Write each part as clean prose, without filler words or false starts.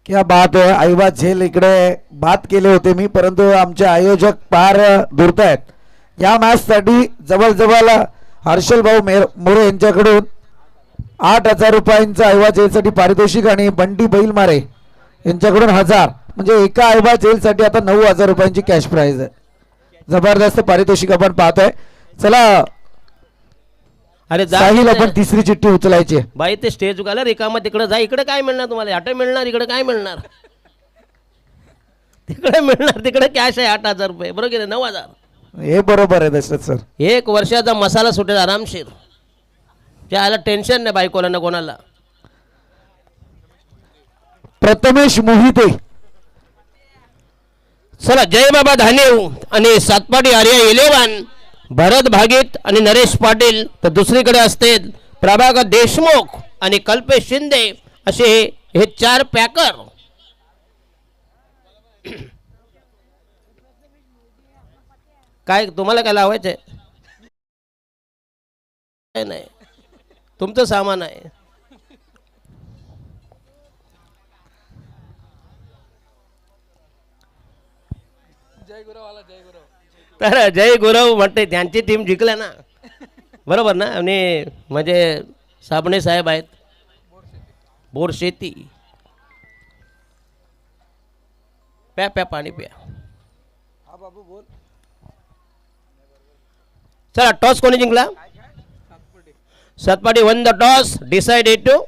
क्या बात आहे. आईबा झेल इकडे बात केले होते मी, परंतु आमचे आयोजक पार धुरत आहेत. या मॅच साठी जवळजवळ हर्षल भाऊ मोरे यांच्याकडून 8,000 रुपयांचं आईबा झेलसाठी पारितोषिक आणि बंटी बैलमारे यांच्याकडून 1000, म्हणजे एका आईबा झेलसाठी आता 9,000 रुपयांची कॅश प्राइज आहे. जबरदस्त पारितोषिक आपण पाहतोय. चला अरे साहिल, आपण तिसरी चिठ्ठी उचलायची. बाई ते स्टेज उगाला रिकामा, तिकडे जा. इकडे काय मिळणार तुम्हाला? आठ मिळणार, इकडे काय मिळणार? तिकडे मिळणार, तिकडे कॅश आहे 8,000 रुपये. बरोबर आहे? 9,000. हे बरोबर आहे दशरथ सर. 1 वर्षाचा मसाला सुटेल आरामशीर. त्याला टेन्शन नाही बायकोला ना कोणाला. प्रथमेश मोहिते. चला जय बाबा धानेव आणि सातपाडी आर्या 11, भरत भागीत आणि नरेश पाटील. तर दुसरीकडे असते प्रभाकर देशमुख आणि कल्पेश शिंदे, असे हे 4 पॅकर. काय तुम्हाला काय लावायचंय? नाही, तुमचं सामान आहे. तर जय गुरव म्हणते, त्यांची टीम जिंकल्या ना, बरोबर ना. आणि म्हणजे साबणे साहेब आहेत बोरशेती. प्या प्या पाणी प्या. चला टॉस कोणी जिंकला? Satpadi won the toss, decided to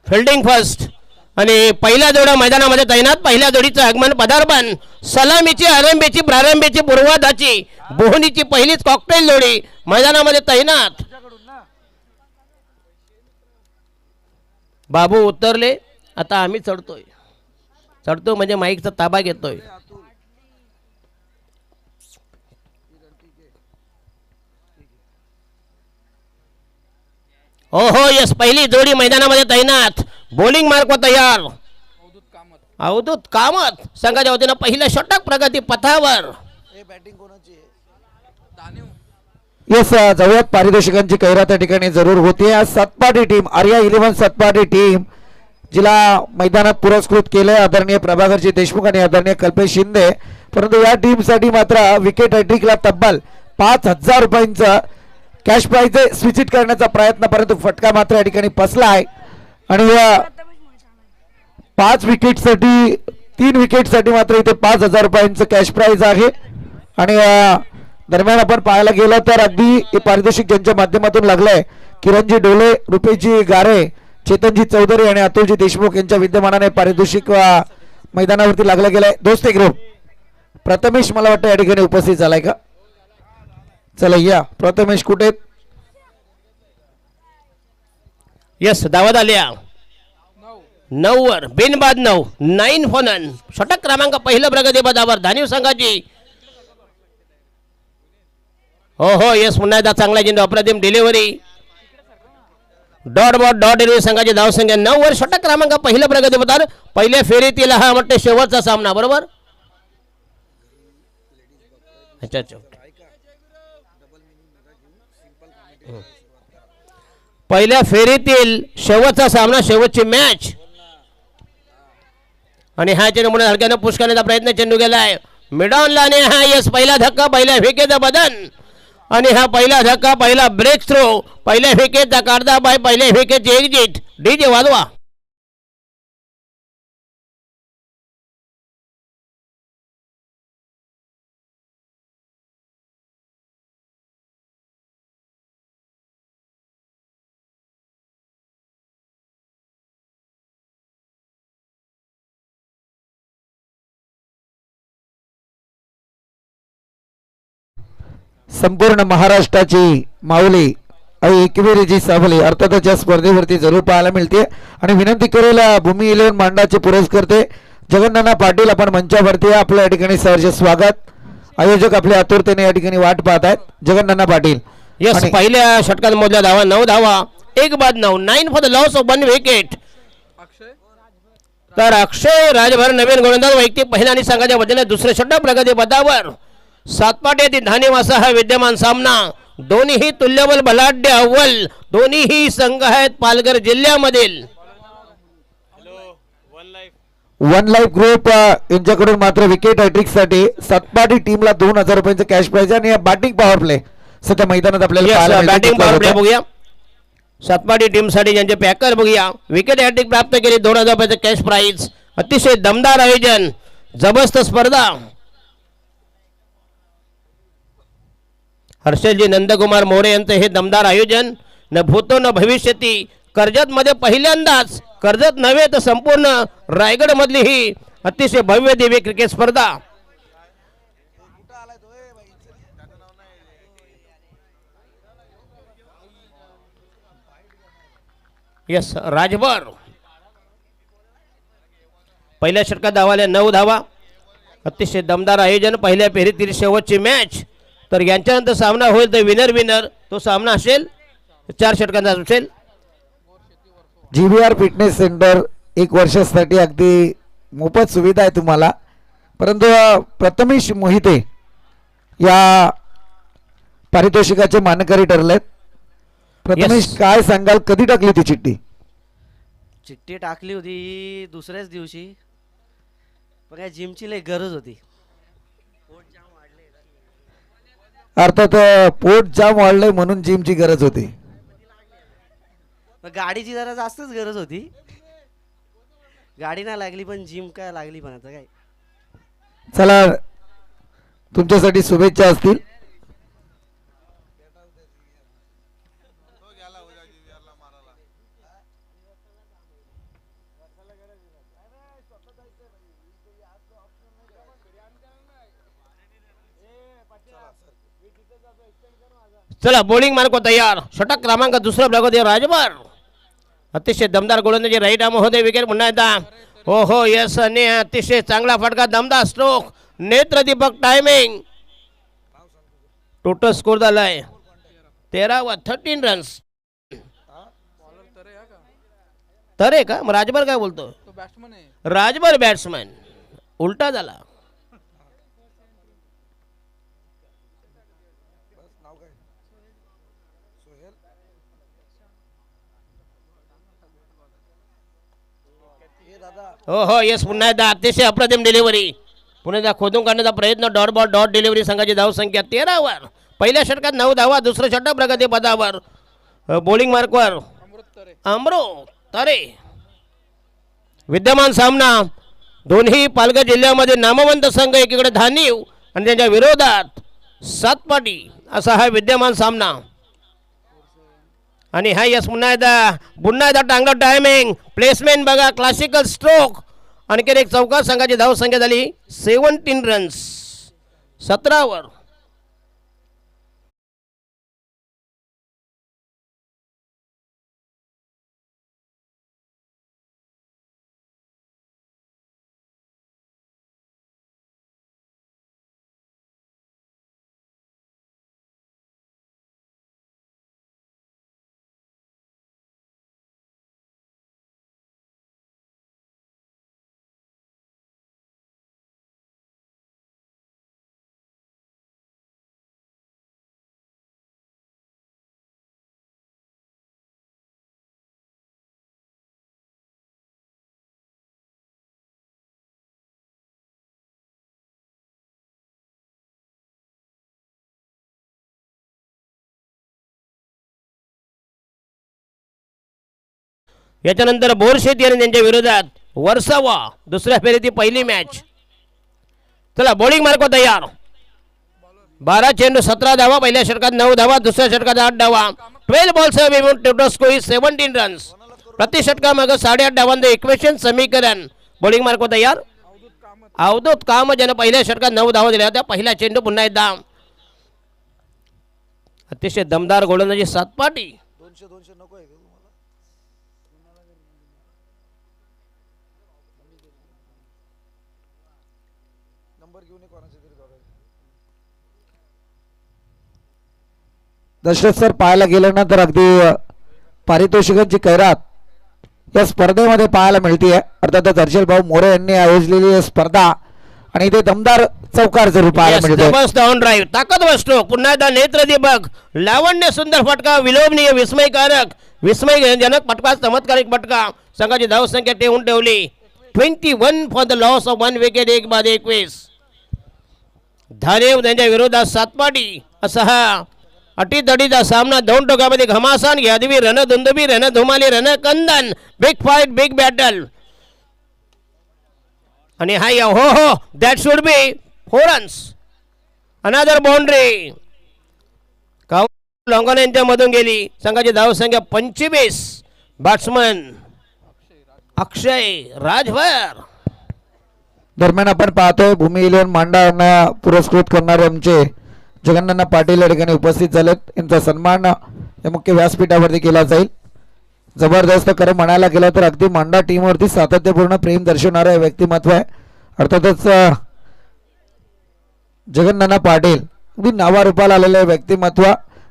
fielding first. आणि पहिल्या जोड्या मैदानामध्ये तैनात. पहिल्या जोडीचं आगमन, पदार्पण, सलामीची आरंभीची प्रारंभीची पूर्वाधाची बोहनीची पहिलीच कॉकटेल जोडी मैदानामध्ये तैनात. बाबू उतरले. आता आम्ही चढतो म्हणजे माईकचा ताबा घेतोय. ओहो यस, पहिली जोडी मैदानामध्ये तैनात. बॉलिंग मार्क तयार. अवधूत कामत संघाच्या वतीनं पहिलं षटक प्रगती पथावर. येस, जवळच पारितोषिकांची कैरा त्या ठिकाणी जरूर होती. सातपाडी टीम, आर्या 11 सातपाडी टीम, जिला मैदानात पुरस्कृत केले आदरणीय प्रभाकरजी देशमुख आणि आदरणीय कल्पेश शिंदे. परंतु या टीम साठी मात्र विकेट हॅट्रिकला तब्बल 5,000 रुपयांचा कॅश प्राइज स्विचिट करण्याचा प्रयत्न, परंतु फटका मात्र या ठिकाणी फसला आहे. आणि 5 विकेटसाठी 3 विकेटसाठी मात्र इथे 5,000 रुपयांचं कॅश प्राइज आहे. आणि दरम्यान आपण पाहायला गेलं तर अगदी पारितोषिक ज्यांच्या माध्यमातून लागलंय, किरणजी डोले, रुपेशजी गारे, चेतनजी चौधरी आणि अतुलजी देशमुख यांच्या विद्यमानाने पारितोषिक मैदानावरती लागलं गेलंय. दोस्ते ग्रुप प्रथमेश मला वाटतं या ठिकाणी उपस्थित झालाय का? चला या, प्रथमेश कुठे? यस, दावत आल्या 9 वर, बिनबाद 9, 9 फॉर नन. षटक क्रमांक पहिलं प्रगती पदावर धानीव संघाची. हो यस, पुन्हा एकदा चांगला चेंडू, अप्रतिम delivery. Dot ball dot delivery संघाची धावसंख्या 9 वर. षटक क्रमांक पहिलं प्रगती पदावर. पहिल्या फेरीतील हा म्हणते शेवटचा सामना, बरोबर? अच्छा, पहिल्या फेरीतील शेवटचा सामना, शेवटची मॅच. आणि हा चेंडू म्हणून हलक्यानं पुश करण्याचा प्रयत्न चेंडू गेलाय मिडॉनला. आणि हा यस, पहिला धक्का, पहिल्या फेकेचं बदन. आणि हा पहिला धक्का, पहिला ब्रेक थ्रो, पहिल्या फेकेचा काढता बाय, पहिल्या फेकेची एक्झिट. डीजे वाजवा. संपूर्ण महाराष्ट्राची माऊली आई एकविरीची सावली अर्थातच या स्पर्धेवरती जरूर पाहायला मिळते. आणि विनंती करेल भूमी 11 मांडाचे पुरस्कर्ते जगन्नाना पाटील, आपण मंचावरती आपल्या या ठिकाणी सहर्ष स्वागत. आयोजक आपल्या आतुरतेने या ठिकाणी वाट पाहत आहेत. जगन्नाना पाटील. यस, पहिल्या षटकात मोजल्या धावा 9 धावा, 1 बाद 9, 9 for the loss of 1 wicket. तर अक्षय राजभर नवीन गोलंदाज वैयक्तिक पहिला आणि संघाच्या वतीने दुसरे षटक प्रगती पदावर. सातपाटी येथील धानेव असा हा विद्यमान सामना. दोन्हीही तुल्यबल बलाढ्य अव्वल दोन्हीही संघ आहेत पालघर जिल्ह्यामधील. वन लाईफ ग्रुप यांच्याकडून मात्र विकेट हॅट्रिक साठी सातपाटी टीमला 2000 रुपयांचं कॅश प्राइज आणि बॅटिंग पॉवर प्ले सध्या मैदानात आपल्याला पाहायला मिळतं. बॅटिंग पॉवर प्ले बघूया सातपाटी टीम साठी ज्यांचे पॅकर बघूया. विकेट हॅट्रिक प्राप्त केली 2000 रुपयाचं कॅश प्राइज. अतिशय दमदार आयोजन जबरदस्त स्पर्धा. हर्षलजी नंदकुमार मोरे यांचं हे दमदार आयोजन. न भूतो न भविष्यती. कर्जत मध्ये पहिल्यांदाच, कर्जत नव्हे तर संपूर्ण रायगड मधली ही अतिशय भव्य दिव्य क्रिकेट स्पर्धा. यस राजभर पहिल्या षटकात धावाल्या 9 धावा. अतिशय दमदार आयोजन. पहिल्या फेरीतील शेवटची मॅच. तर यांच्यानंतर सामना होईल तर विनर तो सामना असेल 4 षटकांचा असेल. GVR फिटनेस सेंटर 1 वर्षासाठी अगदी मोफत सुविधा आहे तुम्हाला. परंतु प्रथमेश मोहिते या पारितोषिकाचे मानकरी ठरलेत. प्रथमेश Yes. काय सांगाल, कधी टाकली ती चिठ्ठी? चिठ्ठी टाकली होती दुसऱ्याच दिवशी. पण या जिमची लय गरज होती. अर्थात पोट जाम वाढलंय म्हणून जिमची गरज होती. गाडीची जरा जास्तच गरज होती. गाडी नाही लागली पण जिम काय लागली पण आता काय. चला तुमच्यासाठी शुभेच्छा असतील. चला बॉलिंग मार्क तयार. षटक क्रमांक दुसरा ब्लॉक राजभर. अतिशय दमदार गोलंदाजी राईट आर्म होते. विकेट पुन्हा एकदा. हो हो यस आणि अतिशय चांगला फटका दमदार स्ट्रोक. नेत्रदीपक टायमिंग. टोटल स्कोर झालाय 13 व 13 रन्स. तरे का मग राजभर काय बोलतो? राजभर बॅट्समॅन उलटा झाला. हो हो यस पुन्हा एकदा अतिशय अप्रतिम डिलिव्हरी. पुन्हा एकदा खोदून काढण्याचा प्रयत्न. Dot ball dot delivery. संघाची धावसंख्या 13 वर. पहिल्या षटकात 9 धावा. दुसरं षटक प्रगती पदावर. बॉलिंग मार्कवर अमृत तरे. विद्यमान सामना दोन्ही पालघर जिल्ह्यामध्ये नामवंत संघ एकीकडे धानीव आणि त्यांच्या विरोधात सातपाटी असा हा विद्यमान सामना. आणि हा यस पुन्हा एकदा टांगला टायमिंग. प्लेसमेंट बघा. Classical stroke. आणखी एक चौकार. संघाची धाव संख्या झाली 17 रन्स 17 वर. याच्यानंतर बोरशेती आणि त्यांच्या विरोधात वर्सावा. दुसऱ्या फेरीची पहिली मॅच. चला बॉलिंग मार्क तयार. 12 चेंडू 17 धावा. पहिल्या षटकात 9 धावा. दुसऱ्या षटकात 8 धावा. 12 बॉल्ससह टोटल स्कोर 17 रन्स. प्रति षटकामागे 8.5 धावांचं इक्वेशन समीकरण. बॉलिंग मार्क तयार. अवधूत काम ज्यानं पहिल्या षटकात 9 धावा दिल्या होत्या. पहिला चेंडू पुन्हा एकदा. अतिशय दमदार गोलंदाजी सातपाटी. दशरथ सर पाहायला गेलं ना तर अगदी पारितोषिकांची कैरात या स्पर्धेमध्ये पाहायला मिळते. अर्थातच हर्षल भाऊ मोरे यांनी आयोजलेली स्पर्धा आणि इथे दमदार चौकार जरूर पाहायला मिळतो. जबरदस्त ऑन ड्राईव्ह. ताकदवर स्ट्रोक. पुन्हा एकदा नेत्रदीपक. लावण्य सुंदर फटका. विलोभनीय विस्मयकारक विस्मयजनक फटका. चमत्कारिक फटका. संघाची धावसंख्या ठेवून ठेवली 21 for the loss of 1 wicket. 1 बाद 21. धारेव त्यांच्या विरोधात सातपाटी असा हा अटीतडीचा सामना. दोन टोकामध्ये घमासान, यादवी, रणधुंदबी, रणधुमाली, रणकंदन. Big fight, big battle. आणि हाय हो that should be 4 runs. Another boundary. Long on यांच्या मधून गेली. संघाची धावसंख्या 25. बॅट्समन अक्षय राजभर. दरम्यान आपण पाहतोय भूमी इलेव्हन मांडा यांना पुरस्कृत करणारे आमचे जगन्नाथ पाटील या ठिकाणी उपस्थित झालेत. यांचा सन्मान या मुख्य व्यासपीठावरती केला जाईल. जबरदस्त खरं म्हणायला गेलं तर अगदी मांडा टीमवरती सातत्यपूर्ण प्रेम दर्शवणारं व्यक्तिमत्व आहे. अर्थातच जगन्नाथ पाटील अगदी नावारूपाला आलेलं व्यक्तिमत्व.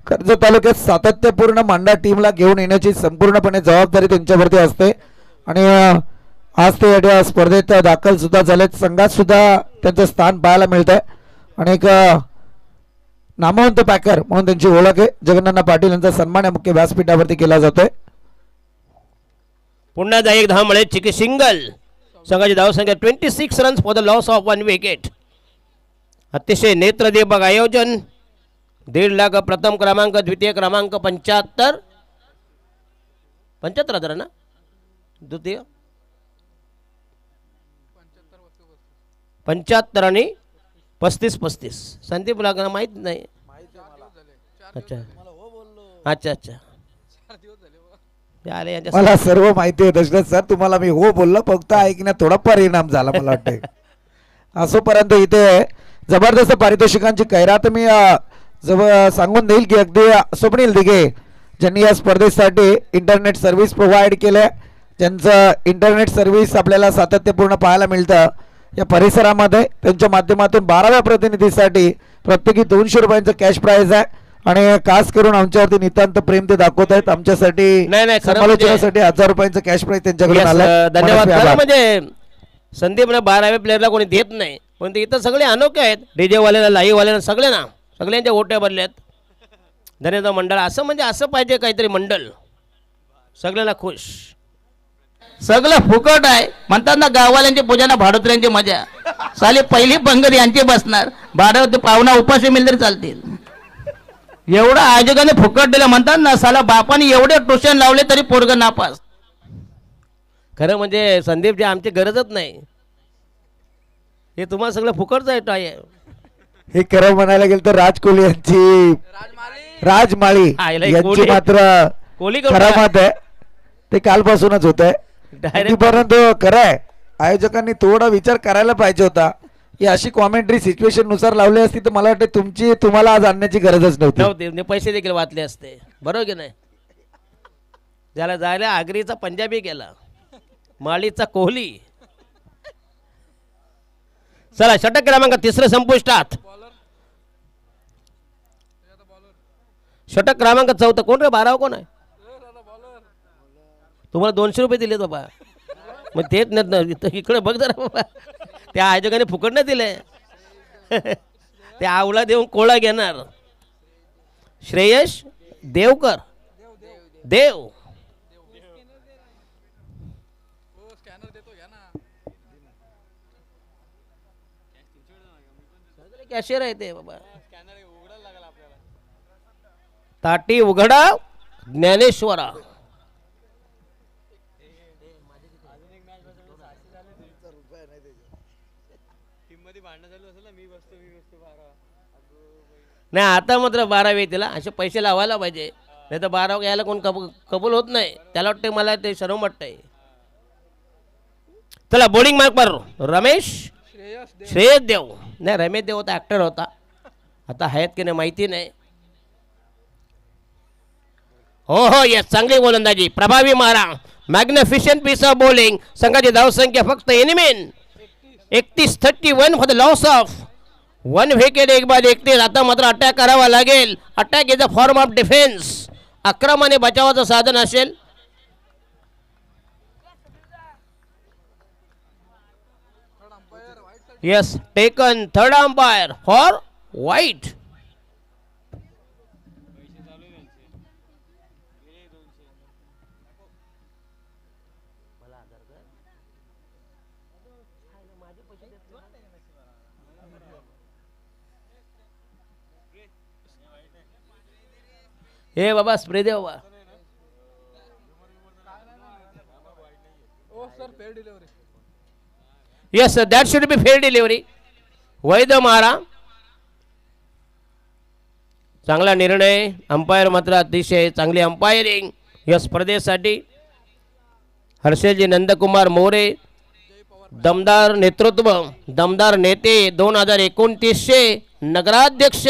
कर्जत तालुक्यात सातत्यपूर्ण मांडा टीमला घेऊन येण्याची संपूर्णपणे जबाबदारी त्यांच्यावरती असते. आणि आज ते या स्पर्धेत दाखल सुद्धा झालेत. संघात सुद्धा त्यांचं स्थान पाहायला मिळतंय. आणि एक नामवंत पॅकर म्हणून त्यांची ओळख आहे. जगन्नाथ पाटील यांचा सन्मान या मुख्य व्यासपीठावरती केला जातोय. पुन्हा एक धाव मिळेल. चिकी सिंगल. संघाची धावसंख्या 26 runs for the loss of 1 wicket. अतिशय नेत्रदीपक आयोजन. 1.5 लाख प्रथम क्रमांक, द्वितीय क्रमांक 75 हजार ना, द्वितीय 75 आणि 35. संदीप लागणार माहित नाही. अच्छा अच्छा अच्छा. मला सर्व माहिती आहे दशरथ सर. तुम्हाला मी हो बोललो, फक्त ऐकण्यात थोडा परिणाम झाला मला वाटतं. असोपर्यंत इथे जबरदस्त पारितोषिकांची कैरात मी सांगून देईल की अगदी स्वप्नील दिघे ज्यांनी या स्पर्धेसाठी इंटरनेट सर्व्हिस प्रोव्हाइड केले. ज्यांचं इंटरनेट सर्व्हिस आपल्याला सातत्यपूर्ण पाहायला मिळतं या परिसरामध्ये. त्यांच्या माध्यमातून 12व्या प्रतिनिधीसाठी प्रत्येकी 200 रुपयांचं कॅश प्राइज आहे. आणि खास करून आमच्यावरती नितांत प्रेम ते दाखवत आहेत. आमच्यासाठी समालोचनासाठी 1000 रुपयांचं कॅश प्राइज त्यांच्याकडून आलं. धन्यवाद. म्हणजे संदीपने 12व्या प्लेअरला कोणी देत नाही, पण इथं सगळे अनोखे आहेत. डीजे वाल्याला, लाईव्ह वाल्याला, सगळ्यांना सगळ्यांच्या ओट्या भरल्यात. धन्यवाद मंडळ. असं म्हणजे असं पाहिजे काहीतरी मंडळ, सगळ्यांना खुश. सगळं फुकट आहे म्हणतात ना. गाववाल्यांची पूजा ना भाडोत्र्यांची मजा. साली पहिली पंगत यांची बसणार. भाडोत्री पाहुणा उपाशी मिळेल तरी चालतील. एवढं आयोजकाने फुकट दिलं म्हणतात ना. साला बापाने एवढे ट्युशन लावले तरी पोरग नापास. खरं म्हणजे संदीपची आमची गरजच नाही. हे तुम्हाला सगळं फुकटच आहे. हे खरं म्हणायला गेलं तर राज कोहली यांची राजमाळी यांची मात्र खरं मत आहे. ते कालपासूनच होत आहे. परंतु खरं आहे आयोजकांनी थोडा विचार करायला पाहिजे होता. ही अशी कॉमेंट्री सिच्युएशन नुसार लावली असती तर मला वाटतं तुम्हाला आज आणण्याची गरजच नव्हती. पैसे देखील वाचले असते. बरोबर की नाही. ज्याला जायला आगरीचा पंजाबी गेला, माळीचा कोहली. चला षटक क्रमांक 3 संपुष्टात. षटक क्रमांक 4 कोण रे? 12 कोण आहे? तुम्हाला 200 रुपये दिले बाबा. मग तेच इकडे बघ जरा बाबा. त्या आयोजकाने फुकट नाही दिले. ते आवळा देऊन कोळा घेणार. श्रेयश देवकर. देव कॅशियर आहे ते बाबा. ताटी उघडा ज्ञानेश्वरा. नाही आता मात्र 12 तिला असे पैसे लावायला पाहिजे. नाही तर 12 घ्यायला कोण कबूल होत नाही. त्याला वाटते मला ते शरम वाटतंय. चला बॉलिंग मार्क पर रमेश श्रेयस देव. नाही रमेश देव होता, ऍक्टर होता. आता आहेत की नाही माहिती नाही. हो येस, चांगली गोलंदाजी, प्रभावी मारा, मॅग्निफिशंट पीस ऑफ बॉलिंग. संघाची धावसंख्या फक्त एनिमेन 31 for the loss of 1 wicket. 1 बाद 31. आता मात्र अटॅक करावा लागेल. Attack is a form of defence. आक्रमण हे बचावाचं साधन असेल. Yes taken. Third umpire for white. हे बाबा स्प्रे दे बाबा. Yes that should be fair delivery. वैध मारा. चांगला निर्णय. अंपायर मात्र अतिशय चांगली अंपायरिंग या स्पर्धेसाठी. हर्षलजी नंदकुमार मोरे दमदार नेतृत्व, दमदार नेते, 2029चे नगराध्यक्ष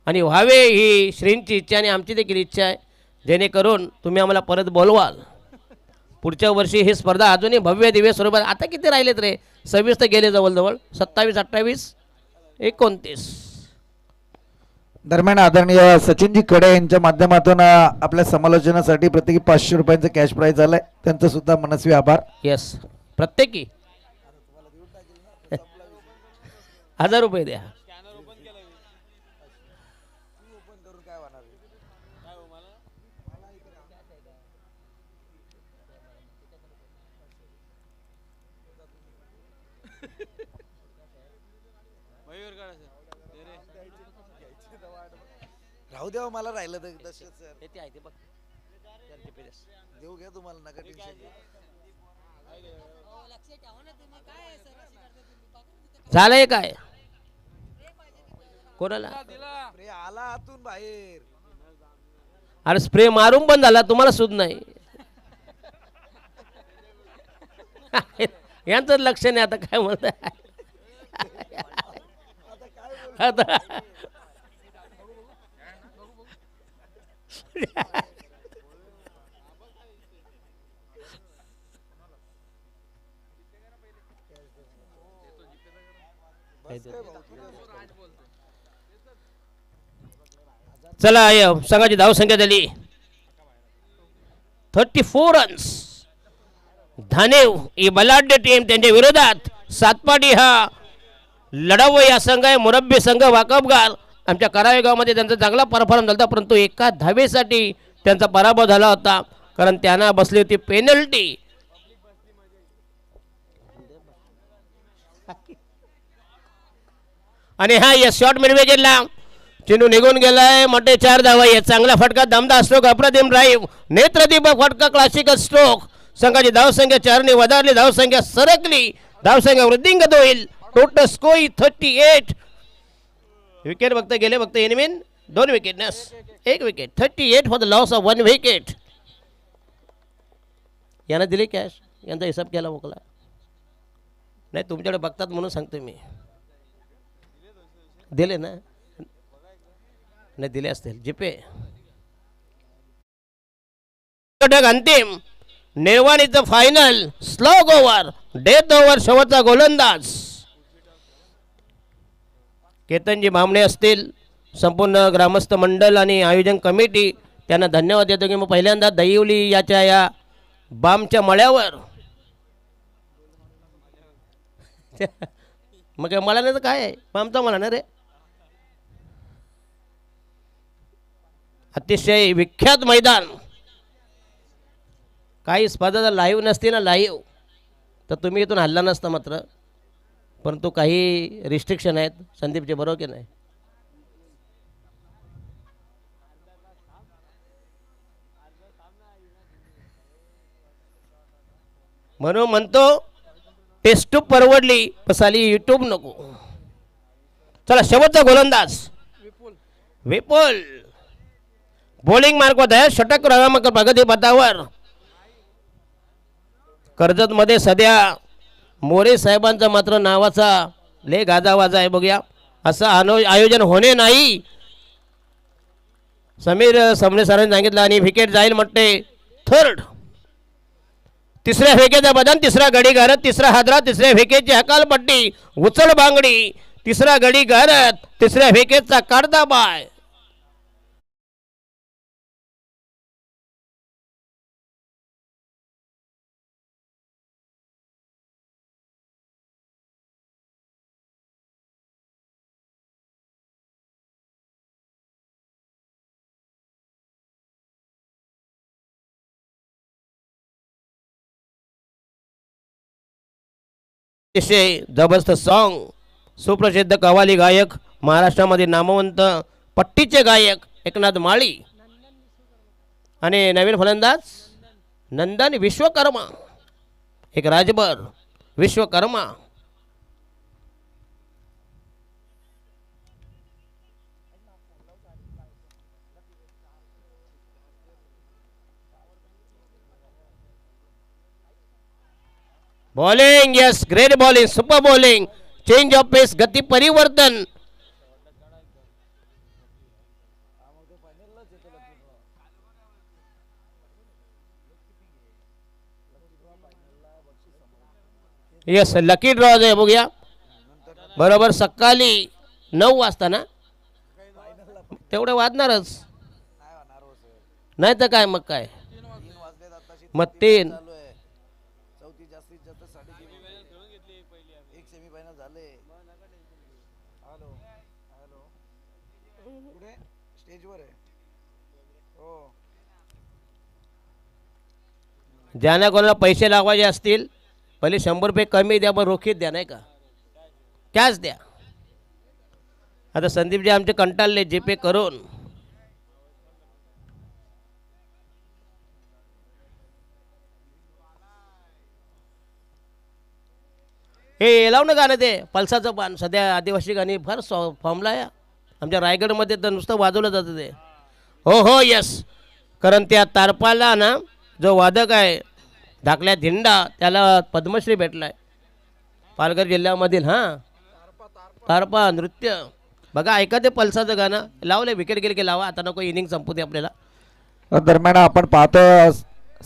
आणि व्हावे ही श्रींची इच्छा आणि आमची देखील इच्छा आहे. जेणेकरून तुम्ही आम्हाला परत बोलवाल. पुढच्या वर्षी ही स्पर्धा अजूनही भव्य दिव्य स्वरूपात. आता किती राहिलेत रे? 26 तर गेले जवळजवळ. 27, 28, 29. दरम्यान आदरणीय सचिनजी कडे यांच्या माध्यमातून आपल्या समालोचनासाठी प्रत्येकी 500 रुपयांचं कॅश प्राइज आलंय. त्यांचं सुद्धा मनस्वी आभार. येस प्रत्येकी 1000 रुपये द्या. राहू द्या मला राहिलं तर देऊ घ्या तुम्हाला नका टेन्शन घेऊ. झालंय काय कोणाला? आला आतून बाहेर. अरे स्प्रे मारून पण झाला तुम्हाला सुद्धा नाही. यांचं लक्ष नाही. आता काय म्हणत आता चला संघाची धावसंख्या झाली 34 रन्स. धानेव ही बलाढ्य टीम त्यांच्या विरोधात सातपाडी हा लढाऊ या संघ आहे. मुरब्बी संघ वाकबगार आमच्या करावे गावामध्ये त्यांचा चांगला परफॉर्मन्स झाला होता, परंतु एका धावेसाठी त्यांचा पराभव झाला होता. कारण त्यांना बसली होती पेनल्टी. आणि हा या शॉर्ट मिडवेजरला चेंडू निघून गेलाय. मोठे 4 धावा. चांगला फटका, दमदार स्ट्रोक, अप्रतिम ड्राईव्ह, नेत्रदीपक फटका, क्लासिकल स्ट्रोक. संघाची धावसंख्या 4 ने वधारली. धावसंख्या सरकली. धावसंख्या वृद्धिंगत होईल. Total score 38. विकेट फक्त गेले फक्त एनिमिन 2 wicket, 1 wicket. 38 for the loss of 1 wicket. यांना दिले कॅश. यांचा हिसाब केला मोकला नाही. तुमच्याकडे बघतात म्हणून सांगतो मी. दिले ना? नाही दिले असतील. जिपे अंतिम निर्वाणीचं final. Slog over, death over. शेवटचा गोलंदाज केतनजी भामणे असतील, संपूर्ण ग्रामस्थ मंडळ आणि आयोजन कमिटी त्यांना धन्यवाद देतो की मग पहिल्यांदा दहिवली याच्या या बामच्या मळ्यावर मग काय मला नाही तर काय आहे बामचा मला ना रे. अतिशय विख्यात मैदान. काही स्पर्धा जर लाईव्ह नसती ना, लाईव्ह तर तुम्ही इथून हल्ला नसता मात्र. परंतु काही रिस्ट्रिक्शन आहेत संदीपचे, बरोबर की नाही? म्हणून म्हणतो टेस्ट परवडली पसाली यूट्यूब नको. चला शेवटचा गोलंदाज विपुल. बॉलिंग मार्क होत आहे. षटक प्रगती पथावर. कर्जत मध्ये सध्या मोरे साहेबांचा मात्र नावाचा लय गाजावाजा आहे. बघूया असं आयोजन होणे नाही. समीर समणे सरांनी सांगितलं आणि विकेट जाईल म्हणते. थर्ड. तिसऱ्या फेकेचा बदन, तिसरा गडी घालत, तिसरा हादरा, तिसऱ्या फेकेची हकालपट्टी, उचल बांगडी, तिसरा गडी घालत, तिसऱ्या फेकेचा काढता बाय. अतिशय जबरदस्त सॉन्ग, सुप्रसिद्ध कव्वाली गायक, महाराष्ट्रामध्ये नामवंत पट्टीचे गायक एकनाथ माळी आणि नवीन फलंदाज नंदन विश्वकर्मा, एक Rajbhar Vishwakarma. Bowling, yes, great bowling, super bowling, change of pace, गती परिवर्तन. यस, लकी ड्रॉ आहे बघूया. बरोबर सकाळी 9 वाजता ना, तेवढे वाजणारच नाही तर काय, मग काय, मग 3 ज्यांना कोणाला पैसे लावायचे असतील पहिले 100 रुपये कमी द्या, मग रोखीत द्या, नाही का, कॅश द्या. आता संदीपजी आमचे कंटाळले जीपे करून. हे लाव ना गाणं ते पल्साचं पान, सध्या आदिवासी गाणी फार फॉर्मला आहे आमच्या रायगडमध्ये, तर नुसतं वाजवलं जातं ते. हो हो, यस, कारण त्या तारपाला ना जो वादक आहे धाकल्या धिंडा, त्याला पद्मश्री भेटलाय पालघर जिल्ह्यामधील. हां, तारपा नृत्य बघा, ऐका ते पल्साचं गाणं लावले, विकेट गेले की लावा, आता नको, इनिंग संपू दे आपल्याला. दरम्यान आपण पाहतो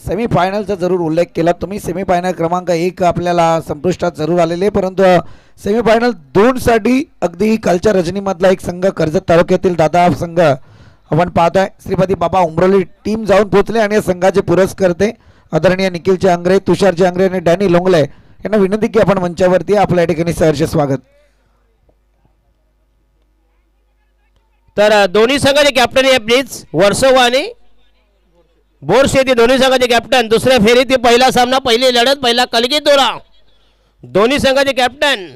सेमीफायनलचा जरूर उल्लेख केला तुम्ही. सेमीफायनल क्रमांक 1 आपल्याला संपुष्टात जरूर आलेले, परंतु सेमीफायनल 2 साठी अगदी कालच्या रजनीमधला एक संघ, कर्जत तालुक्यातील दादा संघ आपण पाहतोय, श्रीपती बाबा उमरोली टीम जाऊन पोहोचले आणि या संघाचे पुरस्कर्ते आदरणीय निखिल चांगरे, तुषार चांगरे आणि डॅनी लोंगले यांना विनंती की आपण मंचावरती आपल्या या ठिकाणी सहर्ष स्वागत. तर दोन्ही संघाचे कॅप्टन आहे प्लीज, वर्सोवा आणि बोरशेती दोन्ही संघाचे कॅप्टन. दुसऱ्या फेरीत पहिला सामना, पहिली लढत, पहिला कलगी दौरा, दोन्ही संघाचे कॅप्टन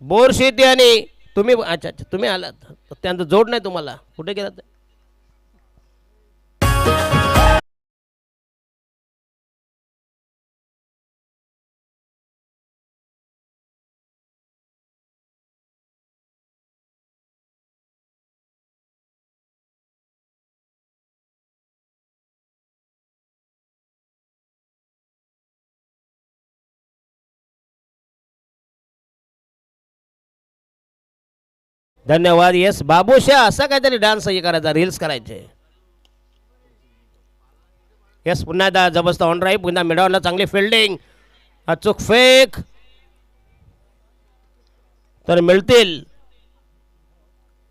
बोरशेती आणि तुम्ही. अच्छा अच्छा, तुम्ही आलात, त्यांचं जोड नाही तुम्हाला, कुठे गेलात? धन्यवाद. येस, बाबूशा असा काहीतरी डान्स हे करायचा, रील्स करायचे. येस, पुन्हा एकदा जबरदस्त ऑन ड्राईव्ह, पुन्हा मिडॉनला चांगली फिल्डिंग, अचूक फेक, तर मिळतील.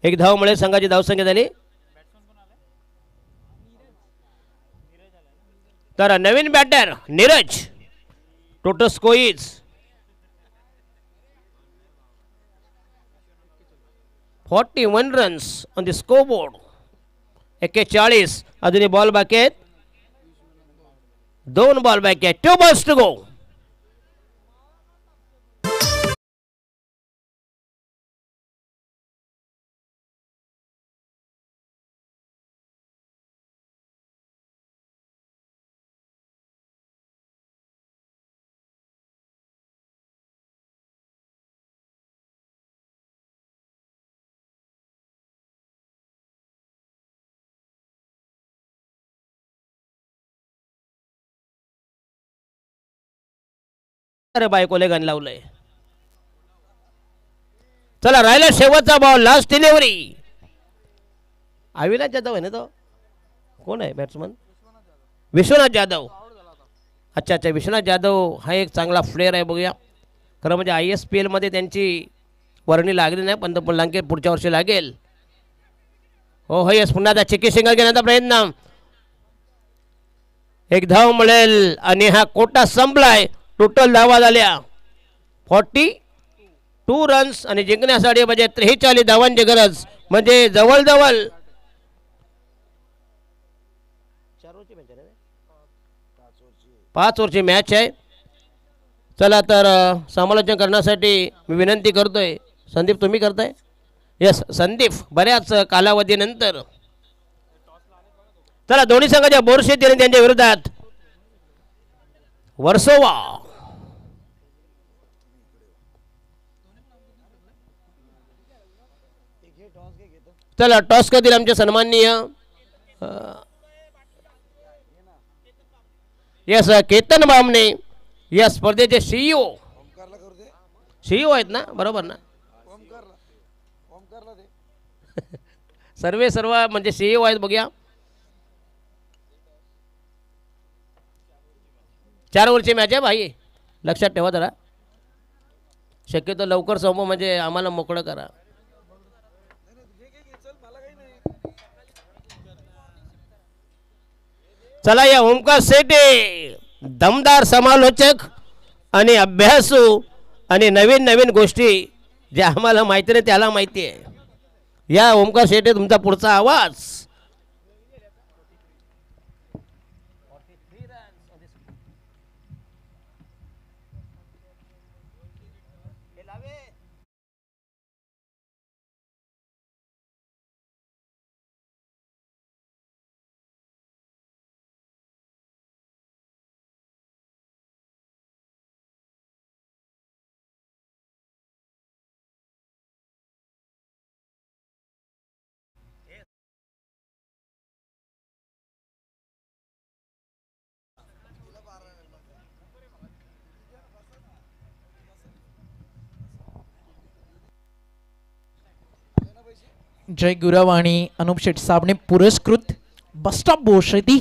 एक धाव मिळेल, संघाची धावसंख्या झाली. तर नवीन batter Neeraj, total score is 41 runs on the scoreboard. 41. अजूनही बॉल बाकी आहेत, 2 बॉल बाकी आहेत, 2 balls टू गो. अरे बायकोले गण लावलंय. चला, राहिला शेवटचा ball, last delivery. Avinash Jadhav आहे ना तो, कोण आहे बॅट्समन? विश्वनाथ जाधव. अच्छा अच्छा, विश्वनाथ जाधव हा एक चांगला प्लेअर आहे, बघूया. खरं म्हणजे ISPL मध्ये त्यांची वर्णी लागली नाही, पण पुढे पुढच्या वर्षी लागेल. हो हो, यस, पुन्हा चिक्की सिंगल घेण्याचा प्रयत्न, एक धाव मिळेल आणि हा कोटा संपलाय. टोटल धावा झाल्या 42 रन्स आणि जिंकण्यासाठी म्हणजे 43 धावांची गरज, म्हणजे जवळजवळ 5 ओव्हरची मॅच आहे. चला तर समालोचन करण्यासाठी मी विनंती करतोय. संदीप तुम्ही करताय? यस संदीप, बऱ्याच कालावधीनंतर. चला दोन्ही संघाच्या बोरशेती आणि त्यांच्या विरोधात वर्सोवा. चला टॉस करतील आमचे सन्माननीय यस केतन बामणे या स्पर्धेचे सीईओ आहेत ना, बरोबर ना? सर्व म्हणजे सीईओ आहेत. बघूया 4 ओव्हरची मॅच आहे भाई, लक्षात ठेवा जरा. शक्यतो लवकर संपव म्हणजे आम्हाला मोकळं करा. चला या ओमकार सेठे दमदार समालोचक आणि अभ्यासू आणि नवीन नवीन गोष्टी ज्या आम्हाला माहिती नाही त्याला माहिती आहे. या ओमकार शेटे तुमचा पुढचा आवाज. जय गुरव आणि अनुप शेट साबणे पुरस्कृत बस्टॉप बोशेती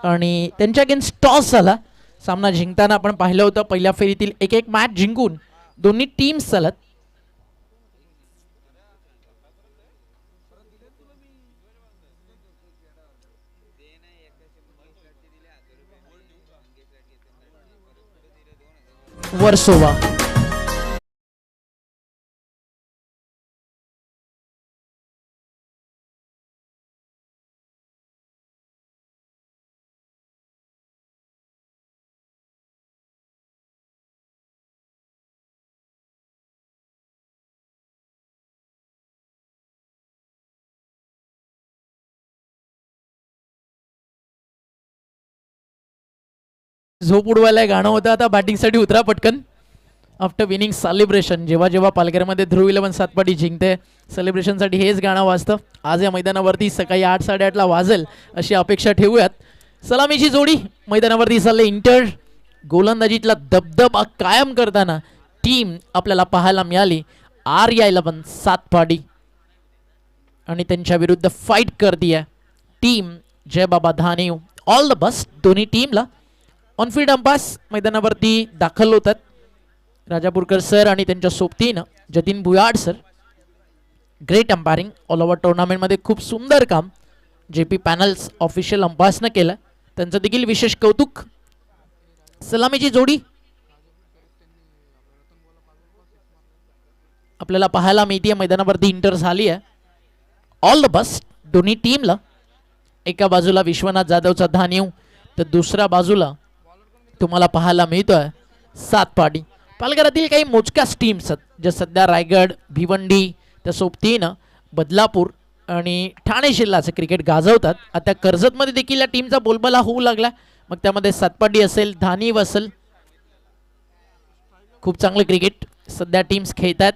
आणि त्यांच्या अगेन्स्ट टॉस झाला. सामना जिंकताना आपण पाहिलं होतं पहिल्या फेरीतील एक मॅच जिंकून दोन्ही टीम्स चालत. वर्सोवा झोप उडवायला गाणं होतं. आता बॅटिंगसाठी उतरा पटकन. आफ्टर विनिंग सेलिब्रेशन जेव्हा जेव्हा पालघरमध्ये ध्रुव 11 सातपाटी जिंकते सेलिब्रेशनसाठी हेच गाणं वाजतं. आज या मैदानावरती सकाळी 8-8:30ला वाजेल अशी अपेक्षा ठेवूयात. सलामीची जोडी मैदानावरती चालले. इंटर गोलंदाजीतला दबदबा कायम करताना टीम आपल्याला पाहायला मिळाली. RI11 सातपाटी आणि त्यांच्या विरुद्ध फाईट करते टीम जय बाबा धानेव. ऑल द बेस्ट दोन्ही टीमला. ऑनफिल्ड अंपास मैदानावरती दाखल होतात. राजापूरकर सर आणि त्यांच्या सोबतीनं Jatin Bhuyad sir. Great umpiring all over टुर्नामेंटमध्ये खूप सुंदर काम JP पॅनल्स ऑफिशियल अंपायर्सनं केलं, त्यांचं देखील विशेष कौतुक. सलामीची जोडी आपल्याला पाहायला मिळते मैदानावरती इंटर झाली आहे. ऑल द बेस्ट दोन्ही टीमला. एका बाजूला विश्वनाथ जाधवचा धानेव तर दुसऱ्या बाजूला तुम्हाला पाहायला मिळतोय सातपाटी. पालघरातील काही मोजक्याच टीम्स आहेत ज्या सध्या रायगड, भिवंडी त्या सोबतीनं बदलापूर आणि ठाणे जिल्ह्याचं क्रिकेट गाजवतात. आता कर्जतमध्ये देखील या टीमचा बोलबाला होऊ लागला. मग त्यामध्ये सातपाटी असेल, धानीव असेल. खूप चांगलं क्रिकेट सध्या टीम्स खेळतात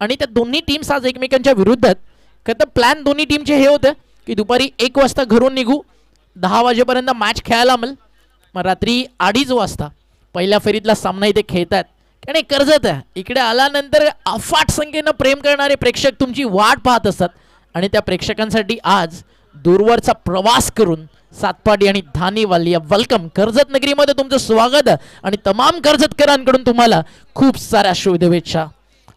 आणि त्या दोन्ही टीम्स आज एकमेकांच्या विरुद्ध आहेत. खरं तर प्लॅन दोन्ही टीमचे हे होतं की दुपारी 1 वाजता घरून निघू, 10 वाजेपर्यंत मॅच खेळायला मिळेल. मग रात्री 2:30 वाजता पहिल्या फेरीतला सामना इथे खेळतात. आणि कर्जत आहे इकडे आल्यानंतर अफाट संख्येनं प्रेम करणारे प्रेक्षक तुमची वाट पाहत असतात आणि त्या प्रेक्षकांसाठी आज दूरवरचा प्रवास करून सातपाटी आणि धानीवाली वेलकम. कर्जत नगरीमध्ये तुमचं स्वागत आणि तमाम कर्जतकरांकडून तुम्हाला खूप साऱ्या शुभेच्छा.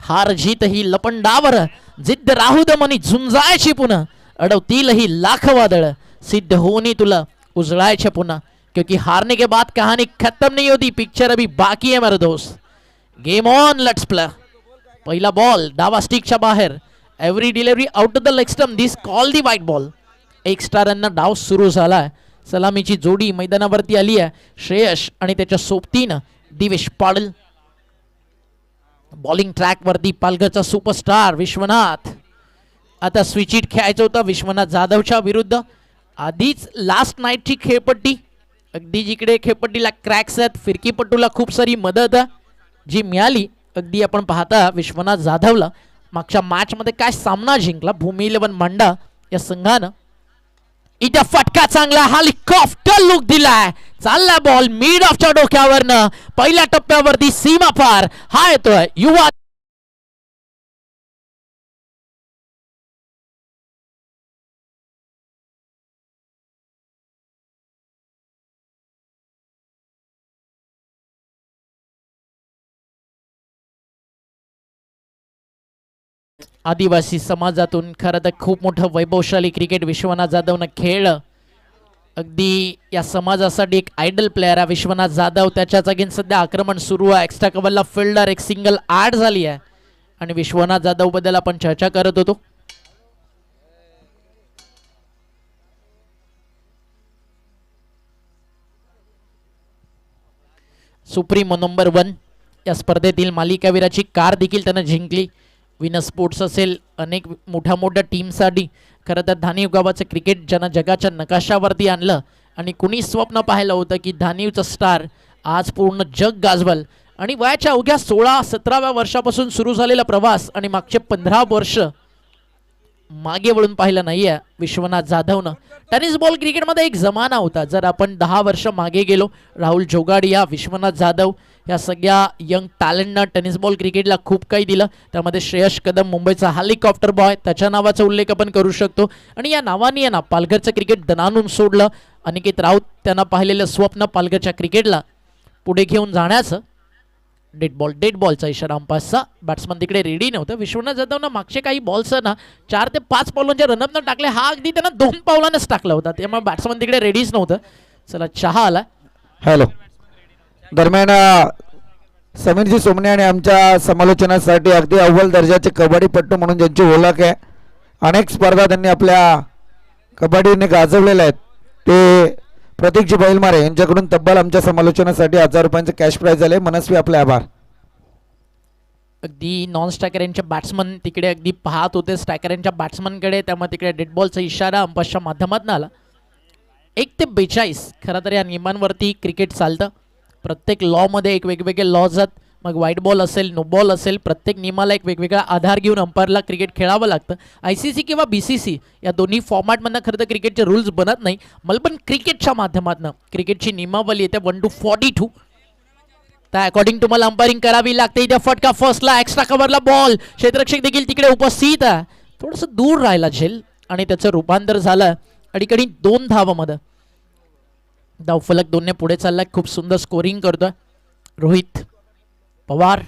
हार जीत ही लपंडावर जिद्द राहू द मनी झुंजायची पुन्हा अडवतील ही लाख वादळ सिद्ध होनी तुला उजळायचे पुन्हा. क्योंकि हारने के बाद कहानी खत्म नहीं होती, पिक्चर अभी बाकी है मेरे दोस्त. Game on, let's play. पहिला बॉल डावा स्टिकच्या बाहेर. Every delivery out of the leg stump, this call the wide ball. Extra रननं डाव सुरू झालाय. सलामीची जोडी मैदानावरती आली आहे. श्रेयश आणि त्याच्या सोबतीनं दिवेश पाडल. बॉलिंग ट्रॅक वरती पालघरचा सुपरस्टार विश्वनाथ. आता स्विच इट खेळायचं होतं विश्वनाथ जाधवच्या विरुद्ध. आधीच लास्ट नाईटची खेळपट्टी, अगदी जिकडे खेळपट्टीला क्रॅक्स आहेत, फिरकीपट्टूला खूप सारी मदत जी मिळाली, अगदी आपण पाहता विश्वनाथ जाधवला मागच्या मॅच मध्ये काय सामना जिंकला भूमी 11 मांडा या संघानं. इथं फटका चांगला हेलिकॉप्टर लुक दिलाय. चालला बॉल मिड ऑफच्या डोक्यावरनं पहिल्या टप्प्यावरती सीमा पार. हा येतोय युवा आदिवासी समाजातून. खरं तर खूप मोठं वैभवशाली क्रिकेट विश्वनाथ जाधवनं खेळलं. अगदी या समाजासाठी एक आयडल प्लेअर आहे विश्वनाथ जाधव. त्याच्याच अगेन सध्या आक्रमण सुरू आहे. एक्स्ट्रा कव्हरला फिल्डर एक सिंगल ॲड झाली आहे आणि विश्वनाथ जाधव बद्दल आपण चर्चा करत होतो. सुप्रीमो नंबर 1 या स्पर्धेतील मालिकावीराची कार देखील त्यानं जिंकली. विनर स्पोर्ट्स असेल, अनेक मोठ्या टीमसाठी खरं तर धानिव गावाचं क्रिकेट ज्यानं जगाच्या नकाशावरती आणलं आणि कुणी स्वप्न पाहिलं होतं की धानिवचं स्टार आज पूर्ण जग गाजवल. आणि वयाच्या अवघ्या 16-17व्या वर्षापासून सुरू झालेला प्रवास आणि मागचे 15 वर्ष मागे वळून पाहिलं नाहीये विश्वनाथ जाधवनं. टेनिस बॉल क्रिकेटमध्ये एक जमाना होता. जर आपण 10 वर्ष मागे गेलो, राहुल जोगाडिया, विश्वनाथ जाधव या सगळ्या यंग टॅलेंटनं टेनिस बॉल क्रिकेटला खूप काही दिलं. त्यामध्ये श्रेयस कदम मुंबईचा हेलिकॉप्टर बॉय, त्याच्या नावाचा उल्लेख आपण करू शकतो. आणि या नावाने ना पालघरचं क्रिकेट दणानून सोडलं. अनिकेत राऊत त्यांना पाहिलेलं स्वप्न पालघरच्या क्रिकेटला पुढे घेऊन जाण्याचं. डेड बॉलचा इशारा अंपायरचा. बॅट्समन तिकडे रेडी नव्हतं. विश्वनाथ जाधवनं मागचे काही बॉल्स ना 4 ते 5 पावलांच्या रनअपनं टाकले. हा अगदी त्यानं 2 पावलांनाच टाकला होता, त्यामुळे बॅट्समन तिकडे रेडीच नव्हतं. चला चहा आला. हॅलो. दरम्यान समीरजी सोमने आणि आमच्या समालोचनासाठी अगदी अव्वल दर्जाचे कबड्डीपट्टू म्हणून ज्यांची ओळख आहे, अनेक स्पर्धा त्यांनी आपल्या कबड्डीने गाजवलेल्या आहेत, ते प्रतीकजी बैलमारे यांच्याकडून तब्बल आमच्या समालोचनासाठी 1000 रुपयांचं कॅश प्राइज आले. मनस्वी आपले आभार. अगदी नॉन स्ट्रायकर यांचे बॅट्समन तिकडे अगदी पाहत होते स्ट्रायकर यांच्या बॅट्समनकडे, त्यामुळे तिकडे डेड बॉलचा इशारा अंपायरच्या माध्यमातून आला. 1 ते 42 खरं तर या नियमांवरती क्रिकेट चालतं. प्रत्येक लॉमध्ये एक वेगवेगळे लॉज आहेत. मग व्हाईट बॉल असेल, नो बॉल असेल, प्रत्येक नियमाला एक वेगवेगळा आधार घेऊन अंपायरला क्रिकेट खेळावं लागतं. ICC किंवा BCC या दोन्ही फॉर्मॅटमधनं खरं तर क्रिकेटचे रूल्स बनत नाही. मलबन क्रिकेटच्या माध्यमातून क्रिकेटची नियमावली येते 1 to 42. त्या अकॉर्डिंग तुम्हाला अंपायरिंग करावी लागते. इथे फटका फर्स्टला, एक्स्ट्रा कव्हरला बॉल, क्षेत्ररक्षक देखील तिकडे उपस्थित आहे. थोडंसं दूर राहिला झेल आणि त्याचं रूपांतर झालं अडीकडी 2 धावामध्ये. धावफलक 2ने पुढे चाललाय. खूप सुंदर स्कोरिंग करतोय रोहित पवार.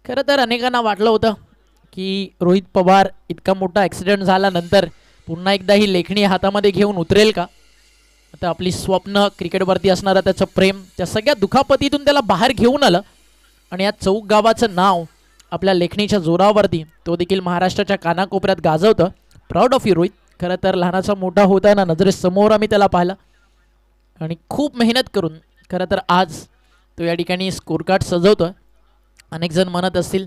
खरं तर अनेकांना वाटलं होतं की रोहित पवार इतका मोठा ॲक्सिडेंट झाल्यानंतर पुन्हा एकदा ही लेखणी हातामध्ये घेऊन उतरेल का. आता आपली स्वप्न क्रिकेटवरती असणारं त्याचं प्रेम त्या सगळ्या दुखापतीतून त्याला बाहेर घेऊन आलं आणि या चौक गावाचं नाव आपल्या लेखणीच्या जोरावरती तो देखील महाराष्ट्राच्या कानाकोपऱ्यात गाजवतं. Proud of you Rohit. खरं तर लहानाचा मोठा होताना नजरेसमोर आम्ही त्याला पाहिला आणि खूप मेहनत करून खरं तर आज तो या ठिकाणी स्कोर कार्ड सजवतो आहे. अनेक जण म्हणत असतील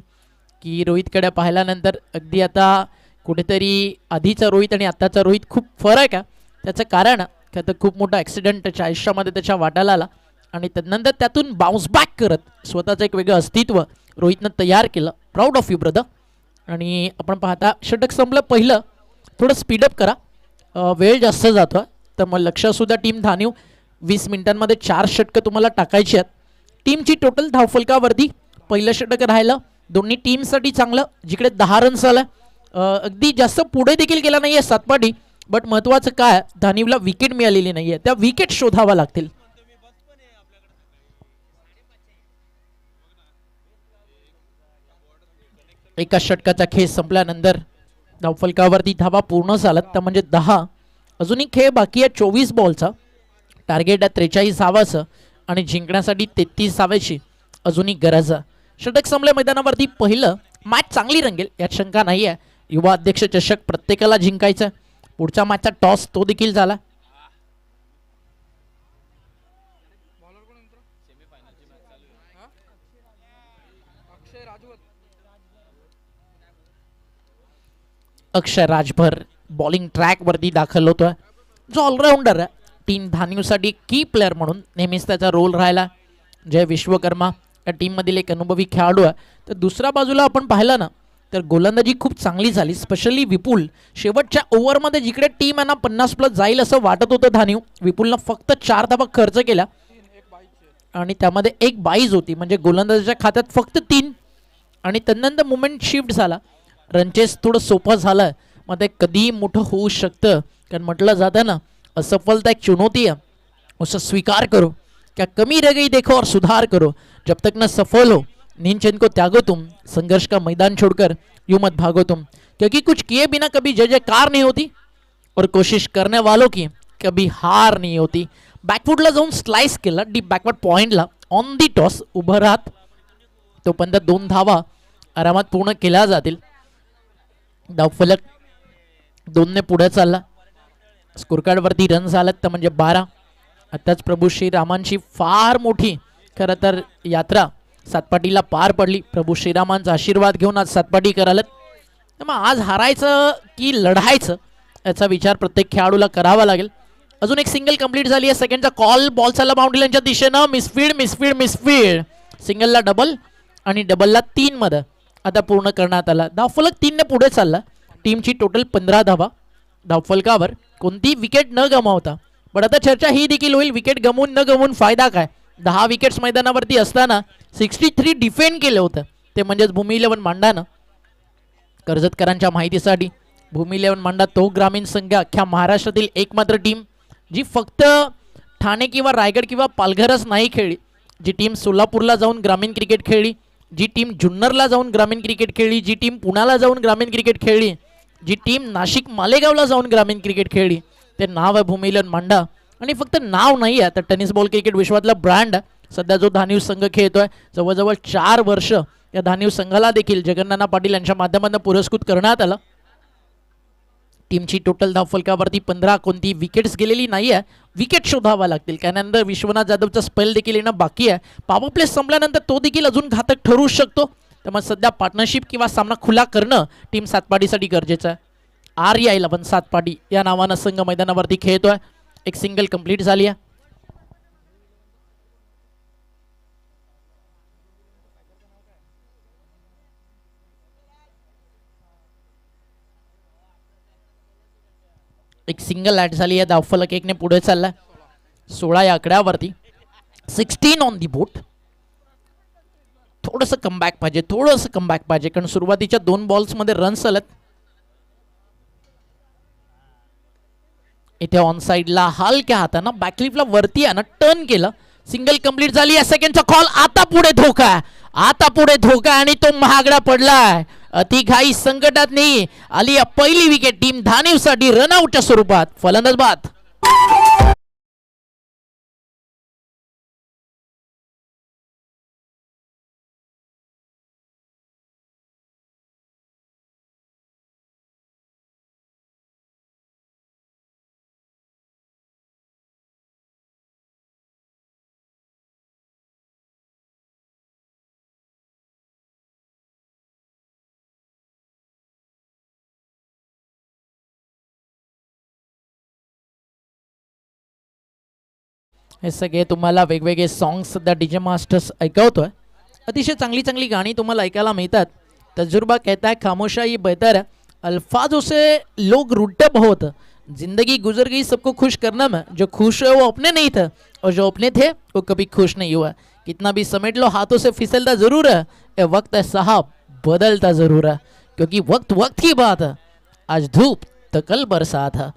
की रोहितकडे पाहिल्यानंतर अगदी आता कुठेतरी आधीचा रोहित आणि आत्ताचा रोहित खूप फरक आहे. त्याचं कारण खरं तर खूप मोठा ॲक्सिडेंट त्याच्या आयुष्यामध्ये त्याच्या वाटायला आला आणि त्यानंतर त्यातून बाउन्स बॅक करत स्वतःचं एक वेगळं अस्तित्व रोहितनं तयार केलं. Proud of you brother. आणि आपण पाहता षटक संपलं पहिलं. थोडं स्पीडअप करा, वेळ जास्त जातो आहे. तर मग लक्ष असू द्या टीम धानिव. 20 मिनिटांमध्ये 4 षटकं तुम्हाला टाकायची आहेत. टीमची टोटल धावफलकावरती पहिलं षटक राहिलं दोन्ही टीमसाठी चांगलं, जिकडे 10 रन्स आला. अगदी जास्त पुढे देखील गेला नाही आहे सातपाटी. बट महत्त्वाचं काय, धानिवला विकेट मिळालेली नाही आहे, त्या विकेट शोधाव्या लागतील. एका षटकाचा खेळ संपल्यानंतर धावफलकावरती धावा पूर्ण झालात, त्या म्हणजे 10. अजूनही खेळ बाकी आहे 24 बॉलचा. टार्गेट आहे 43 धावाचं आणि जिंकण्यासाठी 33 धावाची अजूनही गरज आहे. षटक संपल्या मैदानावरती पहिलं. मॅच चांगली रंगेल यात शंका नाही आहे. युवा अध्यक्ष चषक प्रत्येकाला जिंकायचं. पुढच्या मॅचचा टॉस तो देखील झाला. अक्षय राजभर बॉलिंग ट्रॅक वरती दाखल होतोय, जो ऑलराऊंडर आहे. टीम धान्यूसाठी की प्लेअर म्हणून नेहमीच त्याचा रोल राहिला. जय विश्वकर्मा या टीम मधील एक अनुभवी खेळाडू आहे. तर दुसऱ्या बाजूला आपण पाहिलं ना तर गोलंदाजी खूप चांगली झाली, स्पेशली विपुल. शेवटच्या ओव्हरमध्ये जिकडे टीम यांना 50+ जाईल असं वाटत होतं धान्यू, विपुलनं फक्त 4 धावा खर्च केला आणि त्यामध्ये एक बाईज होती, म्हणजे गोलंदाजाच्या खात्यात फक्त 3. आणि त्यानंतर मुवमेंट शिफ्ट झाला, रनचेस थोडं सोपं झालं. मग ते कधी मोठं होऊ शकतं, कारण म्हटलं जातं ना असफलता एक चुनौती है, उसे स्वीकार करो, क्या कमी रह गई देखो और सुधार करो, जब तक न सफल हो नींद चैन को त्यागो तुम, संघर्ष का मैदान छोड़कर यूं मत भागो तुम, क्योंकि कुछ किए बिना कभी जय जयकार नहीं होती और कोशिश करने वालों की कभी हार नहीं होती. बॅकफुटला जाऊन स्लाइस केला डीप बॅकवर्ड पॉइंटला ऑन दी टॉस उभं राहत तोपर्यंत 2 धावा आरामात पूर्ण केल्या जातील. धावफलक 2 ने पुढे चालला. स्कोरकार्डवरती रन झालेत तर म्हणजे 12. आताच प्रभू श्रीरामांची फार मोठी खरं तर यात्रा सातपाटीला पार पडली. प्रभू श्रीरामांचा आशीर्वाद घेऊन आज सातपाटी करायला. मग आज हारायचं की लढायचं याचा विचार प्रत्येक खेळाडूला करावा लागेल. अजून एक सिंगल कंप्लीट झाली आहे. सेकंडचा कॉल, बॉल चालला बाउंड्रीच्या दिशेनं, मिसफील्ड. सिंगलला डबल आणि डबलला 3 मध्ये आता पूर्ण करण्यात आला. धावफलक 3 ने पुढे चालला. टीमची टोटल 15 धावा धावफलकावर, कोणती विकेट न गमावता. पण आता चर्चा ही देखील होईल, विकेट गमवून न गमवून फायदा काय. 10 विकेट्स मैदानावरती असताना 63 डिफेंड केलं होतं, ते म्हणजेच भूमी 11 मांडानं. कर्जतकरांच्या माहितीसाठी भूमी 11 मांडा तो ग्रामीण संघ अख्ख्या महाराष्ट्रातील एकमात्र टीम जी फक्त ठाणे किंवा रायगड किंवा पालघरच नाही खेळली, जी टीम सोलापूरला जाऊन ग्रामीण क्रिकेट खेळली, जी टीम जुन्नरला जाऊन ग्रामीण क्रिकेट खेळली, जी टीम पुण्याला जाऊन ग्रामीण क्रिकेट खेळली, जी टीम नाशिक मालेगावला जाऊन ग्रामीण क्रिकेट खेळली. ते नाव आहे भूमी 11 मांडा. आणि फक्त नाव नाही आहे तर टेनिस बॉल क्रिकेट विश्वातला ब्रँड. सध्या जो धान्यू संघ खेळतोय जवळजवळ 4 वर्ष या धान्यू संघाला देखील जगन्नाथ पाटील यांच्या माध्यमातून पुरस्कृत करण्यात आलं. टीमची टोटल धावफलकावरती 15, कोणती विकेट्स गेलेली नाही आहे. विकेट शोधावा लागतील, त्यानंतर विश्वनाथ जाधवचा स्पेल देखील येणं बाकी आहे. पॉवर प्ले संपल्यानंतर तो देखील अजून घातक ठरू शकतो. त्यामुळे सध्या पार्टनरशिप किंवा सामना खुला करणं टीम सातपाडीसाठी गरजेचं आहे. RE11 सातपाडी या नावानं संघ मैदानावरती खेळतोय. एक सिंगल कंप्लीट झाली आहे. एक सिंगल ॲड झाली आहे. धावफलक 1 ने पुढे चालला. 16 या आकड्यावरती 16 ऑन दी बोट. थोडंसं कमबॅक पाहिजे, कारण सुरुवातीच्या 2 बॉल्समध्ये रन्स आलेत. इथे ऑन साइडला हलक्या हातानं बॅकलिपला वरती आहे ना टर्न केलं. सिंगल कंप्लीट झाली आहे. सेकंडचा कॉल. आता पुढे धोका आणि तो महागडा पडलाय. अतिघाई संकटात नाही आली पहिली विकेट टीम धान्यूसाठी रनआउटच्या स्वरूपात. फलंदाज बाद. हे सगळे तुम्हाला वेगवेगळे सॉंग्स सध्या डीजे मास्टर्स ऐकवतोय. अतिशय चांगली गाणी तुम्हाला ऐकायला मिळतात. तजुर्बा कहता है खामोशा ये बेहतर है, अल्फाजों से लोग रूठे बहुत, जिंदगी गुजर गई सबको खुश करना में, जो खुश है वो अपने नहीं थे और जो अपने थे वो कभी खुश नहीं हुआ. कितना भी समेट लो हाथों से फिसलता जरूर है, ये वक्त है साहब बदलता जरूर है, क्योंकि वक्त की बात है, आज धूप तर कल बरसात है.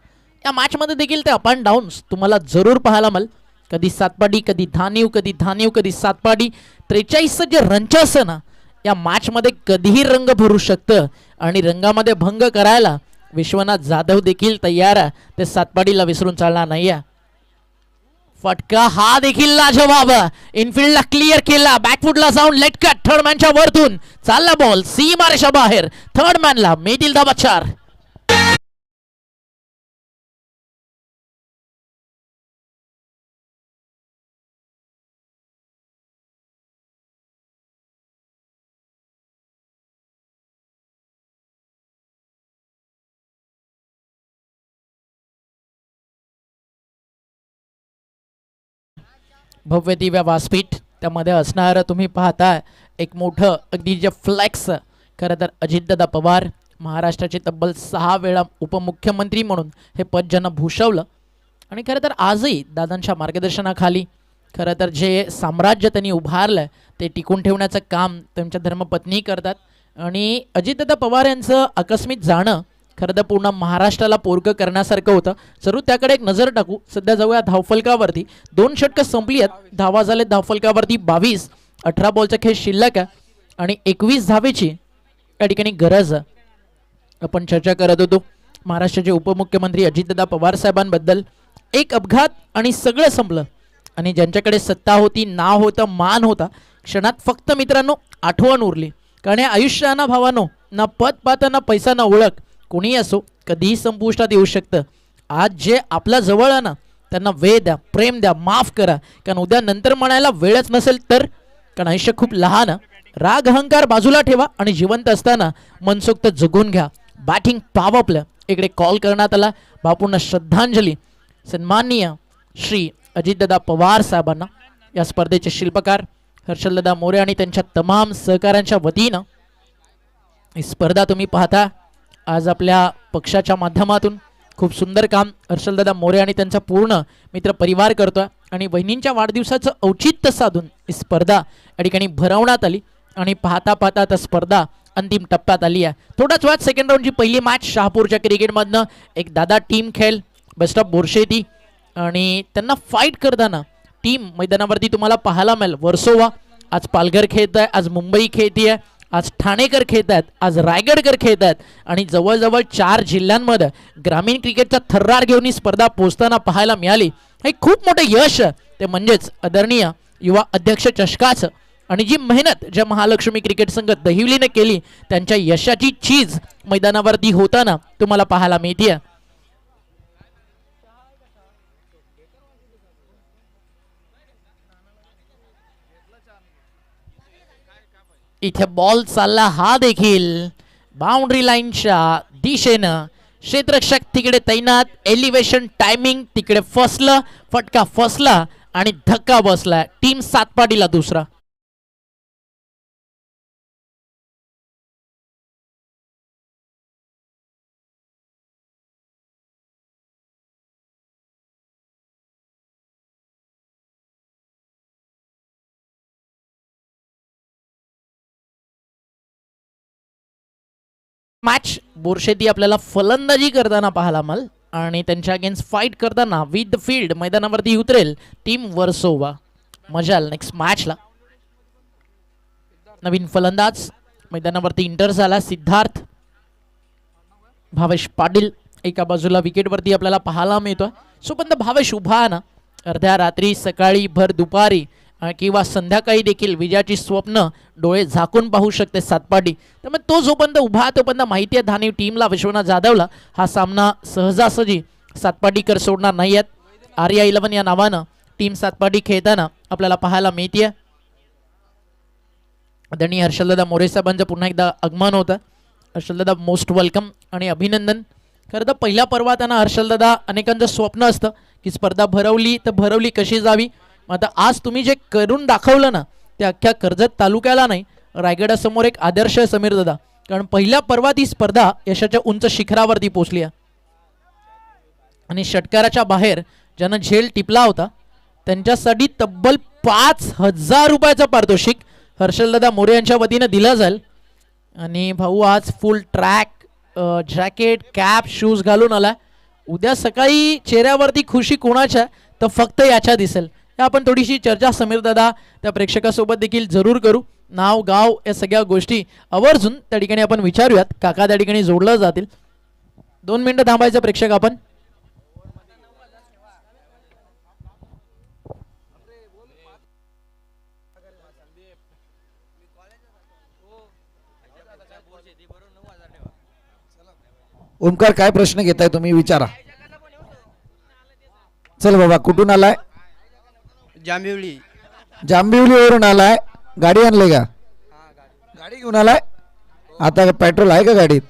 या मॅचमध्ये देखील ते अप अँड डाऊन्स तुम्हाला जरूर पाहायला मिळेल. कधी सातपाडी, कधी धान्यू, कधी सातपाडी. 43 जे रनचं असं ना या मॅचमध्ये कधीही रंग भरू शकतं आणि रंगामध्ये भंग करायला विश्वनाथ जाधव देखील तयार आहे. ते सातपाडीला विसरून चालणार नाही आहे. फटका हा देखील लाजवाब. इनफिल्डला क्लिअर केला, बॅकफुटला जाऊन लेट कट थर्ड मॅनच्या वरतून चालला बॉल सीमारेषा बाहेर. थर्ड मॅनला मिळतील धावा 4. भव्य दिव्य व्यासपीठ, त्यामध्ये असणारं तुम्ही पाहताय एक मोठं अगदी जे फ्लेक्स. खरं तर अजितदादा पवार महाराष्ट्राचे तब्बल 6 वेळा उपमुख्यमंत्री म्हणून हे पद ज्यांना भूषवलं, आणि खरं तर आजही दादांच्या मार्गदर्शनाखाली खरं तर जे साम्राज्य त्यांनी उभारलं आहे ते टिकून ठेवण्याचं काम त्यांच्या धर्मपत्नी करतात. आणि अजितदादा पवार यांचं आकस्मिक जाणं खरं तर पूर्ण महाराष्ट्राला पोरकं करण्यासारखं होतं. जरूर त्याकडे एक नजर टाकू. सध्या जाऊया धावफलकावरती. 2 षटकं संपली आहेत, धावा झाले धावफलकावरती 22. 18 बॉलचा खेळ शिल्लक आहे आणि 21 धावेची या ठिकाणी गरज आहे. आपण चर्चा करत होतो महाराष्ट्राचे उपमुख्यमंत्री अजितदादा पवार साहेबांबद्दल. एक अपघात आणि सगळं संपलं, आणि ज्यांच्याकडे सत्ता होती, नाव होतं, मान होता, क्षणात फक्त मित्रांनो आठवण उरली. कारण हे आयुष्य ना भावानो, ना पद पाता ना पैसा ना ओळख, कोणीही असो कधीही संपुष्टात येऊ शकतं. आज जे आपल्या जवळ आहे ना त्यांना वेळ द्या, प्रेम द्या, माफ करा. कारण उद्या नंतर म्हणायला वेळच नसेल तर. कारण आयुष्य खूप लहान आहे. राग अहंकार बाजूला ठेवा आणि जिवंत असताना मनसोक्त जगून घ्या. बॅटिंग पावपलं. इकडे कॉल करण्यात आला. भावपूर्ण श्रद्धांजली सन्माननीय श्री अजितदादा पवार साहेबांना, या स्पर्धेचे शिल्पकार हर्षलदादा मोरे आणि त्यांच्या तमाम सहकाऱ्यांच्या वतीनं. ही स्पर्धा तुम्ही पाहता आज आपल्या पक्षाच्या माध्यमातून खूप सुंदर काम हर्षलदादा मोरे आणि त्यांचा पूर्ण मित्र परिवार करतोय. आणि वहिनींच्या वाढदिवसाचं औचित्य साधून ही स्पर्धा या ठिकाणी भरवण्यात आली. आणि पाहता पाहता आता स्पर्धा अंतिम टप्प्यात आली आहे. थोडाच वेळात सेकंड राऊंडची पहिली मॅच शहापूरच्या क्रिकेटमधनं एक दादा टीम खेळ बेस्ट ऑफ बोरशेती, आणि त्यांना फाईट करताना टीम मैदानावरती तुम्हाला पाहायला मिळेल. वर्सोवा आज पालघर खेळत आहे, आज मुंबई खेळती आहे, आज ठाणेकर खेळत आहेत, आज रायगडकर खेळत आहेत, आणि जवळजवळ 4 जिल्ह्यांमध्ये ग्रामीण क्रिकेटचा थर्रार घेऊन ही स्पर्धा पोहोचताना पाहायला मिळाली. हे खूप मोठं यश आहे. ते म्हणजेच आदरणीय युवा अध्यक्ष चषकाचं. आणि जी मेहनत ज्या महालक्ष्मी क्रिकेट संघ दहिवलीने केली त्यांच्या यशाची चीज मैदानावरती होताना तुम्हाला पाहायला मिळते. इथे बॉल चालला, हा देखील बाउंड्री लाईनच्या दिशेनं. क्षेत्ररक्षक तिकडे तैनात, एलिव्हेशन टायमिंग तिकडे फसलं, फटका फसला आणि धक्का बसला. टीम सातपाडीला दुसरा. मॅच बोरशेती आपल्याला फलंदाजी करताना पाहायला मिळेल, आणि त्यांच्या अगेन्स्ट फाईट करताना विथ द फील्ड मैदानावरती उतरेल टीम वर्सोवा. मजाल नेक्स्ट मॅचला. नवीन फलंदाज मैदानावरती इंटर झाला सिद्धार्थ भावेश पाटील. एका बाजूला विकेटवरती आपल्याला पाहायला मिळतोय. सोबत भावेश उभा ना अर्ध्या रात्री, सकाळी, भर दुपारी किंवा संध्याकाळी देखील विजयाची स्वप्न डोळे झाकून पाहू शकते सातपाडी. त्यामुळे तो जोपर्यंत उभा तोपर्यंत माहिती आहे धानी टीमला विश्वनाथ जाधवला हा सामना सहजासहजी सातपाडीकर सोडणार नाही आहेत. आर्या 11 या नावानं टीम सातपाडी खेळताना आपल्याला पाहायला मिळते. आदरणीय हर्षलदादा मोरे साहेबांचं पुन्हा एकदा आगमन होतं. हर्षलदादा मोस्ट वेलकम आणि अभिनंदन. खरं तर पहिल्या पर्वात त्यांना हर्षलदादा अनेकांचं स्वप्न असतं की स्पर्धा भरवली तर भरवली कशी जावी. आता आज तुम्ही जे करून दाखवलं ना ते अख्ख्या कर्जत तालुक्याला नाही रायगडासमोर एक आदर्श आहे समीर दादा. कारण पहिल्या पर्वात ही स्पर्धा यशाच्या उंच शिखरावरती पोहोचली आहे. आणि षटकाराच्या बाहेर ज्यानं झेल टिपला होता त्यांच्यासाठी तब्बल 5,000 रुपयाचं पारितोषिक हर्षलदादा मोरे यांच्या वतीनं दिलं जाईल. आणि भाऊ आज फुल ट्रॅक जॅकेट कॅप शूज घालून आला. उद्या सकाळी चेहऱ्यावरती खुशी कोणाच्या तर फक्त याच्या दिसेल. आपण थोडीशी चर्चा समीर दादा त्या प्रेक्षकासोबत देखील जरूर करू. नाव गाव या सगळ्या गोष्टी आवर्जून त्या ठिकाणी आपण विचारूयात. काका त्या ठिकाणी जोडलं जातील. 2 मिनिटं थांबायचं प्रेक्षक आपण. ओमकार काय प्रश्न घेताय तुम्ही विचारा. चल बाबा कुठून आलाय? जांभिवली. जांभिवलीवरून आलाय. गाडी आणली का? गाडी घेऊन आलाय. आता पेट्रोल आहे का गाडीत?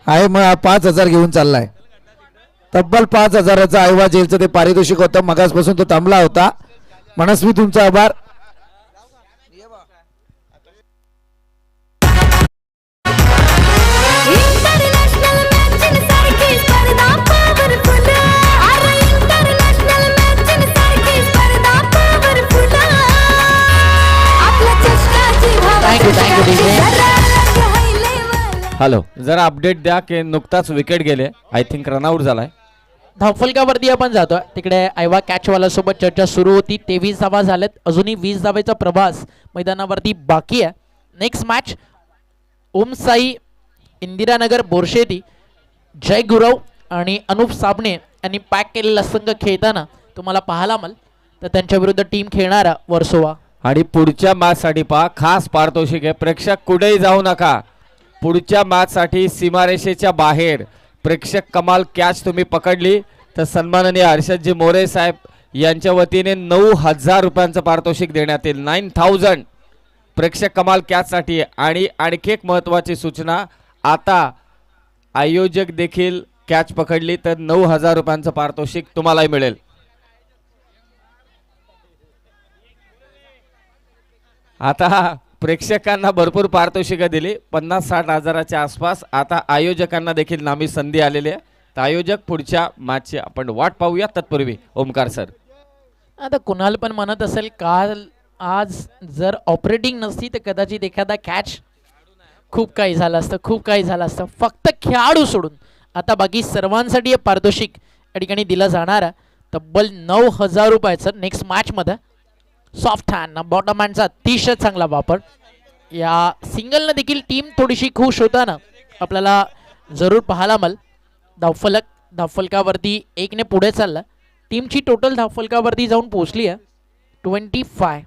आहे. मग 5,000 घेऊन चाललाय. तब्बल 5,000चा आयवा जेलचं ते पारितोषिक होतं. मगासपासून तो थांबला होता. मनस्वी तुमचा आभार. इंटरनॅशनल मॅचेससारखी स्पर्धा पॉवरफुल अरे इंटरनॅशनल मॅचेससारखी स्पर्धा पॉवरफुल आपल्या चष्म्याची Thank you, thank you, DJ. Hello, जरा अपडेट द्या की नुकताच विकेट गेले. आय थिंक रनआउट झालाय. धावफलकावरती आपण जातोय. तिकडे आयवा कॅचवाला सोबत चर्चा सुरू होती. 23 धावा झाल्यात. अजूनही 20 धावेचा प्रवास मैदानावरती बाकी आहे. नेक्स्ट मॅच ओम साई इंदिरानगर बोरशेती, जय गुरव आणि अनुप साबणे यांनी पॅक केलेला संघ खेळताना तुम्हाला पाहायला मिळेल. तर त्यांच्या विरुद्ध टीम खेळणारा वर्सोवा. आणि पुढच्या मॅच साठी पहा खास पारितोषिक आहे. प्रेक्षक कुठेही जाऊ नका. पुढच्या मॅच साठी सीमारेषेच्या बाहेर प्रेक्षक कमाल कॅच तुम्ही पकडली तर सन्माननीय हर्षदजी मोरे साहेब यांच्या वतीने 9,000 रुपयांचं पारितोषिक देण्यात येईल. 9,000 प्रेक्षक कमाल कॅच साठी. आणि आणखी एक महत्वाची सूचना, आता आयोजक देखील कॅच पकडली तर 9,000 रुपयांचं पारितोषिक तुम्हालाही मिळेल. आता प्रेक्षकांना भरपूर पारितोषिकं दिली, 50-60 हजाराच्या आसपास. आता आयोजकांना देखील नामी संधी आलेली आहे. तर आयोजक पुढच्या मॅचची आपण वाट पाहूया. तत्पूर्वी ओमकार सर. आता कुणाल पण म्हणत असेल काल आज जर ऑपरेटिंग नसती तर कदाचित एखादा कॅच खूप काही झालं असतं, खूप काही झालं असतं. फक्त खेळाडू सोडून आता बाकी सर्वांसाठी हे पारितोषिक या ठिकाणी दिलं जाणार आहे. तब्बल 9,000 रुपयाचं. नेक्स्ट मॅचमध्ये सॉफ्ट हँड बॉटम हँडचा अतिशय चांगला वापर. या सिंगलनं देखील टीम थोडीशी खुश होताना आपल्याला जरूर पाहायला मिळेल. धावफलकावरती 1ने पुढे चालला. टीमची टोटल धावफलकावरती जाऊन पोहोचली आहे 25.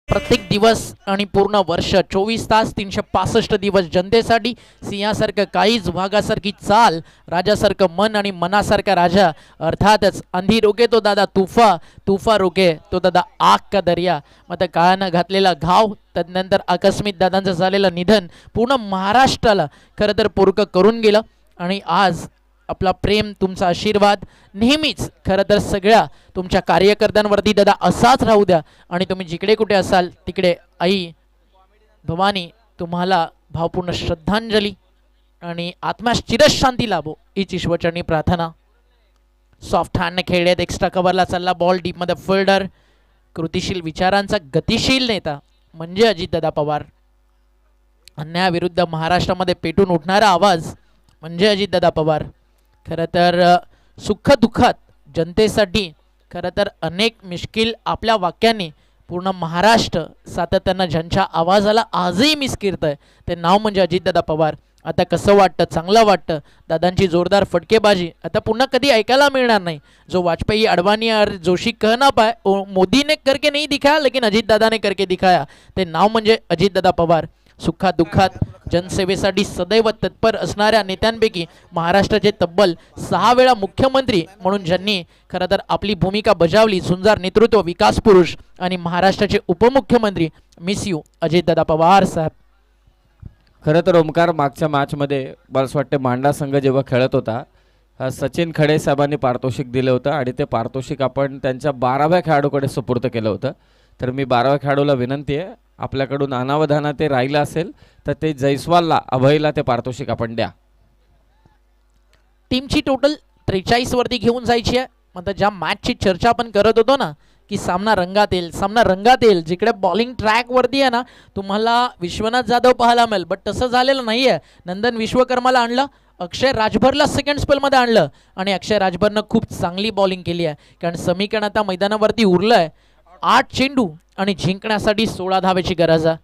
प्रत्येक दिवस आणि पूर्ण वर्ष 24 तास 365 दिवस जनतेसाठी. सिंहासारखं काहीच, वाघासारखी चाल, राजासारखं मन आणि मनासारखा राजा. अर्थातच अंधी रोके तो दादा तुफा, तुफा रोके तो दादा आग का दर्या. मग काळानं घातलेला घाव, तदनंतर आकस्मिक दादांचं झालेलं निधन पूर्ण महाराष्ट्राला खरं तर पोरकं करून गेलं. आणि आज आपला प्रेम, तुमचा आशीर्वाद नेहमीच खरं तर सगळ्या तुमच्या कार्यकर्त्यांवरती दादा असाच राहू द्या. आणि तुम्ही जिकडे कुठे असाल तिकडे आई भवानी तुम्हाला भावपूर्ण श्रद्धांजली आणि आत्म्यास चिरशांती लाभो हीच ईश्वरचरणी प्रार्थना. सॉफ्ट हँडने खेळलेत. एक्स्ट्रा कव्हरला चालला बॉल. डीपमध्ये फिल्डर. कृतिशील विचारांचा गतिशील नेता म्हणजे अजितदादा पवार. अन्यायाविरुद्ध महाराष्ट्रामध्ये पेटून उठणारा आवाज म्हणजे अजितदादा पवार. खरं तर सुखदुःखात जनतेसाठी खरं तर अनेक मिश्किल आपल्या वाक्यांनी पूर्ण महाराष्ट्र सातत्यानं ज्यांच्या आवाजाला आजही मिस करतंय ते नाव म्हणजे अजितदादा पवार. आता कसं वाटतं? चांगलं वाटतं. दादांची जोरदार फटकेबाजी आता पुन्हा कधी ऐकायला मिळणार नाही. जो वाजपेयी, अडवाणी और जोशी कह ना पाए, मोदी ने करके नहीं दिखाया लेकिन अजितदादा ने करके दिखाया. ते नाव म्हणजे अजितदादा पवार. सुखात दुःखात जनसेवेसाठी सदैव तत्पर असणाऱ्या नेत्यांपैकी महाराष्ट्राचे तब्बल 6 वेळा मुख्यमंत्री म्हणून ज्यांनी खरं तर आपली भूमिका बजावली, झुंजार नेतृत्व, विकास पुरुष आणि महाराष्ट्राचे उपमुख्यमंत्री मिस यू अजितदादा पवार साहेब. खरं तर ओमकार, मागच्या मॅचमध्ये मला असं वाटतं मांडा संघ जेव्हा खेळत होता सचिन खडे साहेबांनी पारितोषिक दिलं होतं आणि ते पारितोषिक आपण त्यांच्या 12व्या खेळाडूकडे सुपूर्द केलं होतं. तर मी 12व्या खेळाडूला विनंती आहे, आपल्याकडून अनावधानात ते राहिलं असेल तर ते जयस्वालला, अभयला ते पारितोषिक आपण द्या. टीमची टोटल 43 वरती घेऊन जायची आहे. म्हणजे ज्या मॅचची चर्चा आपण करत होतो ना की सामना रंगात येईल, सामना रंगात येईल, जिकडे बॉलिंग ट्रॅक वरती आहे ना तुम्हाला विश्वनाथ जाधव पाहायला मिळेल, बट तसं झालेलं नाही आहे. नंदन विश्वकर्माला आणलं, अक्षय राजभरला सेकंड स्पेलमध्ये आणलं आणि अक्षय राजभरनं खूप चांगली बॉलिंग केली आहे. कारण समीकरण आता मैदानावरती उरलं आहे 8 चेंडू आणि जिंकण्यासाठी 16 धावेची गरज आहे.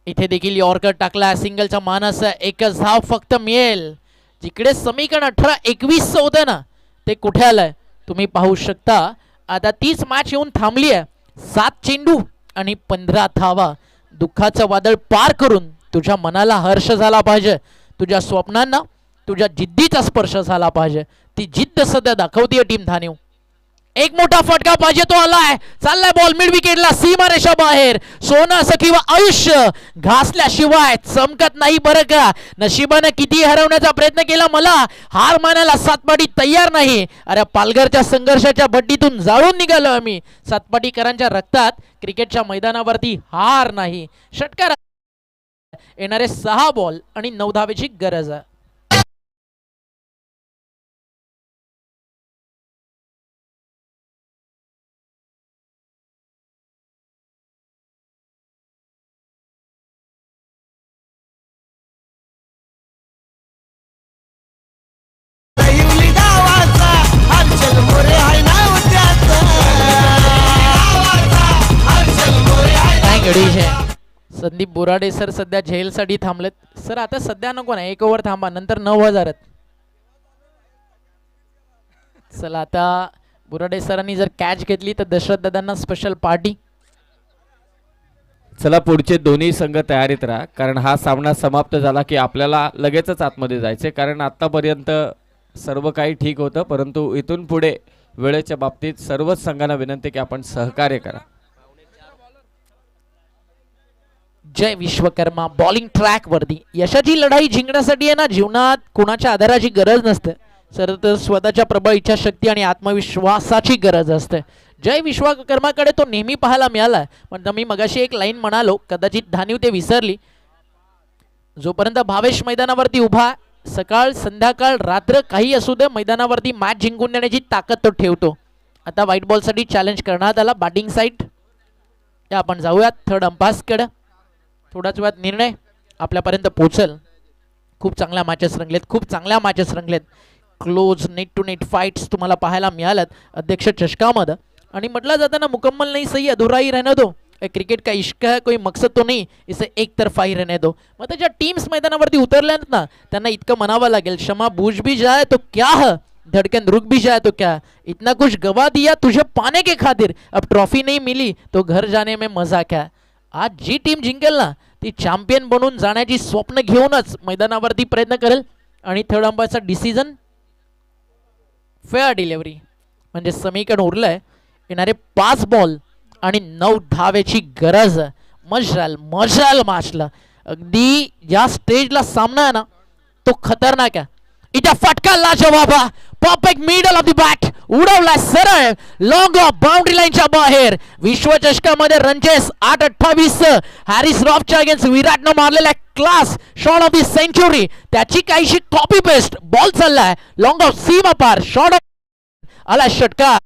इथे देखील यॉर्कर टाकला, सिंगलचा मानस, एकच धाव फक्त मिळेल. जिकडे समीकरण 18-21 होतं ना ते कुठे आलंय तुम्ही पाहू शकता. आता तीच मॅच येऊन थांबली आहे. 7 चेंडू आणि 15 धावा. दुःखाचं वादळ पार करून तुझ्या मनाला हर्ष झाला पाहिजे, तुझ्या स्वप्नांना तुझ्या जिद्दीचा स्पर्श झाला पाहिजे. ती जिद्द सध्या दाखवतीये टीम धानिव. एक मोठा फटका पाहिजे तो आलाय, चाललाय बॉल मिड विकेटला, सीमारेषा बाहेर. सोनं असं किंवा आयुष्य घासल्याशिवाय चमकत नाही बरं का. नशिबानं किती हरवण्याचा प्रयत्न केला, मला हार मानायला सातपाटी तयार नाही. अरे पालघरच्या संघर्षाच्या भट्टीतून जाळून निघालो आम्ही. सातपाटीकरांच्या रक्तात क्रिकेटच्या मैदानावरती हार नाही. षटकार येणारे 6 बॉल आणि 9 धावेची गरज आहे. संदीप बोराडे सर सध्या झेलसाठी थांबलेत. सर आता सध्या नको ना, 1 ओव्हर थांबा, नंतर 9,000. चला आता बोराडे सरांनी जर कॅच घेतली तर दशरथ दादांना स्पेशल पार्टी. चला पुढचे दोन्ही संघ तयारीत राहा, कारण हा सामना समाप्त झाला की आपल्याला लगेचच आतमध्ये जायचे. कारण आतापर्यंत सर्व काही ठीक होतं, परंतु इथून पुढे वेळेच्या बाबतीत सर्वच संघांना विनंती की आपण सहकार्य करा. जय विश्वकर्मा बॉलिंग ट्रॅक वरती. यशाची लढाई जिंकण्यासाठी आहे ना, जीवनात कुणाच्या आधाराची गरज नसते सर, तर स्वतःच्या प्रबळ इच्छाशक्ती आणि आत्मविश्वासाची गरज असते. जय विश्वकर्माकडे तो नेहमी पाहायला मिळाला. पण मी मगाशी एक लाईन म्हणालो, कदाचित धानिव ते विसरली. जोपर्यंत भावेश मैदानावरती उभा, सकाळ संध्याकाळ रात्र काही असू दे, मैदानावरती मॅच जिंकून देण्याची ताकद तो ठेवतो. आता व्हाईट बॉलसाठी चॅलेंज करण्यात आला बॅटिंग साईड. आपण जाऊयात थर्ड अंपायर्सकडे. थोड्याच वेळात निर्णय आपल्यापर्यंत पोहोचेल. खूप चांगल्या मॅचेस रंगलेत, खूप चांगल्या मॅचेस रंगलेत. Close net to net fights तुम्हाला पाहायला मिळाल्यात अध्यक्ष चषकामध्ये. आणि म्हटलं जातं ना, मुकम्मल नहीं सही अधूरा ही रहने दो. क्रिकेट का इश्क है, कोई मकसद तो नहीं, इसे एक तरफा ही रहने दो. मग त्याच्या टीम्स मैदानावरती उतरल्यात ना, त्यांना इतकं म्हणावं लागेल, क्षमा बूझ भी जाए तो क्या है, धड़कन रुक भी जाए तो क्या, इतना कुछ गवा दिया तुझे पाने के खातिर, अब ट्रॉफी नहीं मिली तो घर जाने में मजा क्या. आज जी टीम जिंकेल ना ती चॅम्पियन बनून जाण्याची स्वप्न घेऊनच मैदानावरती प्रयत्न करेल. आणि थर्ड अंपायरचा डिसिजन फेअर डिलिव्हरी, म्हणजे समीकरण उरलंय. येणारे 5 बॉल आणि 9 धावेची गरज. मशाल मशाल माशला. अगदी या स्टेजला सामना आहे ना तो खतरनाक आहे. इथं फटका लाजवाब, perfect middle of the bat, उडवला सरळ लॉंग ऑफ बाउंड्री लाईनच्या बाहेर. विश्वचषकामध्ये रनचेस 8-28 हॅरिस रॉफच्या अगेन्स्ट विराटनं मारलेला class shot of the century, त्याची काहीशी कॉपी पेस्ट. बॉल चाललाय लॉंग ऑफ सीमा पार, शॉट ऑफ आला षटकार.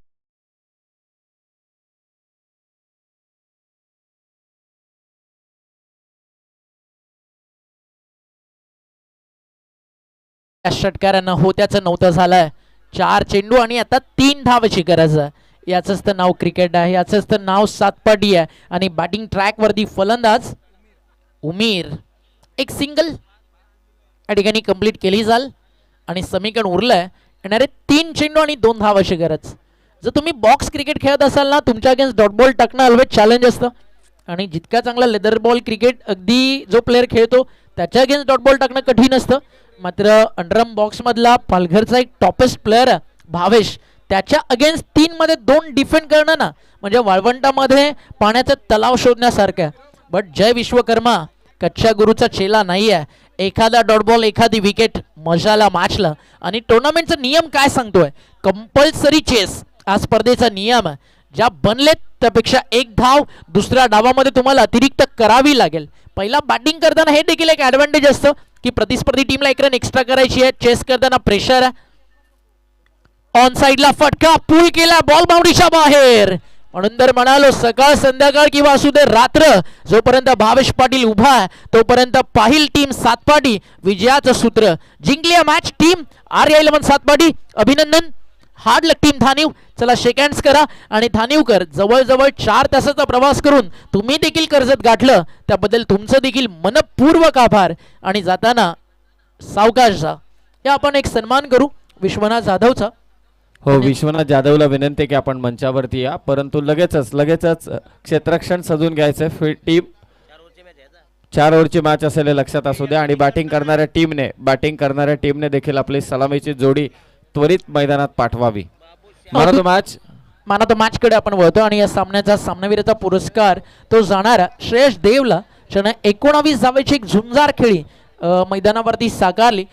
षटकारांना होत्याचं नव्हतं झालंय. 4 चेंडू आणि आता 3 धावाची गरज आहे. याचंच तर नाव क्रिकेट आहे, याचंच तर नाव सातपाटी आहे. आणि बॅटिंग ट्रॅक वरती फलंदाज उमीर. एक सिंगल या ठिकाणी कंप्लीट केली जाल आणि समीकरण उरलंय. येणारे 3 चेंडू आणि 2 धावाची गरज. जर तुम्ही बॉक्स क्रिकेट खेळत असाल ना, तुमच्या अगेन्स्ट डॉट बॉल टाकणं ऑलवेज चॅलेंज असतं. आणि जितका चांगला लेदर बॉल क्रिकेट अगदी जो प्लेअर खेळतो त्याच्या अगेन्स्ट डॉट बॉल टाकणं कठीण असतं. मात्र अंडरम बॉक्स मधला पालघरचा एक टॉपेस्ट प्लेअर भावेश, त्याच्या अगेन्स्ट 3 मध्ये 2 डिफेंड करणं ना म्हणजे वाळवंटामध्ये पाण्याचा तलाव शोधण्यासारखं. बट जय विश्वकर्मा कच्च्या गुरुचा चेला नाही आहे. एखादा डॉट बॉल एखादी विकेट मजाला मॅचला. आणि टुर्नामेंटचा नियम काय सांगतोय, कंपल्सरी चेस हा स्पर्धेचा नियम आहे. ज्या बनलेत त्यापेक्षा 1 धाव दुसऱ्या डावामध्ये तुम्हाला अतिरिक्त करावी लागेल. पहिला बॅटिंग करताना हे देखील एक ऍडव्हान्टेज असतं की प्रतिस्पर्धी टीमला 1 रन एक्स्ट्रा करायची आहे. चेस करताना प्रेशर आहे. ऑन साइडला फटका पूल केला, बॉल बाउंड्रीच्या बाहेर. म्हणून तर म्हणालो, सकाळ संध्याकाळ किंवा असू दे रात्र, जोपर्यंत भावेश पाटील उभा आहे तोपर्यंत पाहिल टीम सातपाटी विजयाचं सूत्र. जिंकली मॅच टीम RA11 सातपाटी. अभिनंदन. हार्ड लक टीम धानिव. चला शेक हँड्स करा. आणि धानिवकर जवळजवळ 4 तासाचा प्रवास करून तुम्ही देखील कर्जत गाठलं त्याबद्दल तुमचं देखील मनपूर्वक आभार. आणि जाताना सावकाश जा या आपण एक सन्मान करू विश्वनाथ जाधवचा. हो, विश्वनाथ जाधवला विनंती आहे की आपण मंचावरती या, परंतु लगेचच क्षेत्ररक्षण सजून घ्यायचं. टीम 4 ओव्हरची मॅच असेल हे लक्षात असू द्या. आणि बॅटिंग करणाऱ्या टीमने देखील आपली सलामीची जोडी त्वरित मैदानात पाठवावी. Man of the match man of the match कडे आपण वळतो आणि या सामन्याचा सामनावीराचा पुरस्कार तो जाणारा श्रेयस देवला, ज्यानं 19 धावेची एक झुंजार खेळी मैदानावरती साकारली.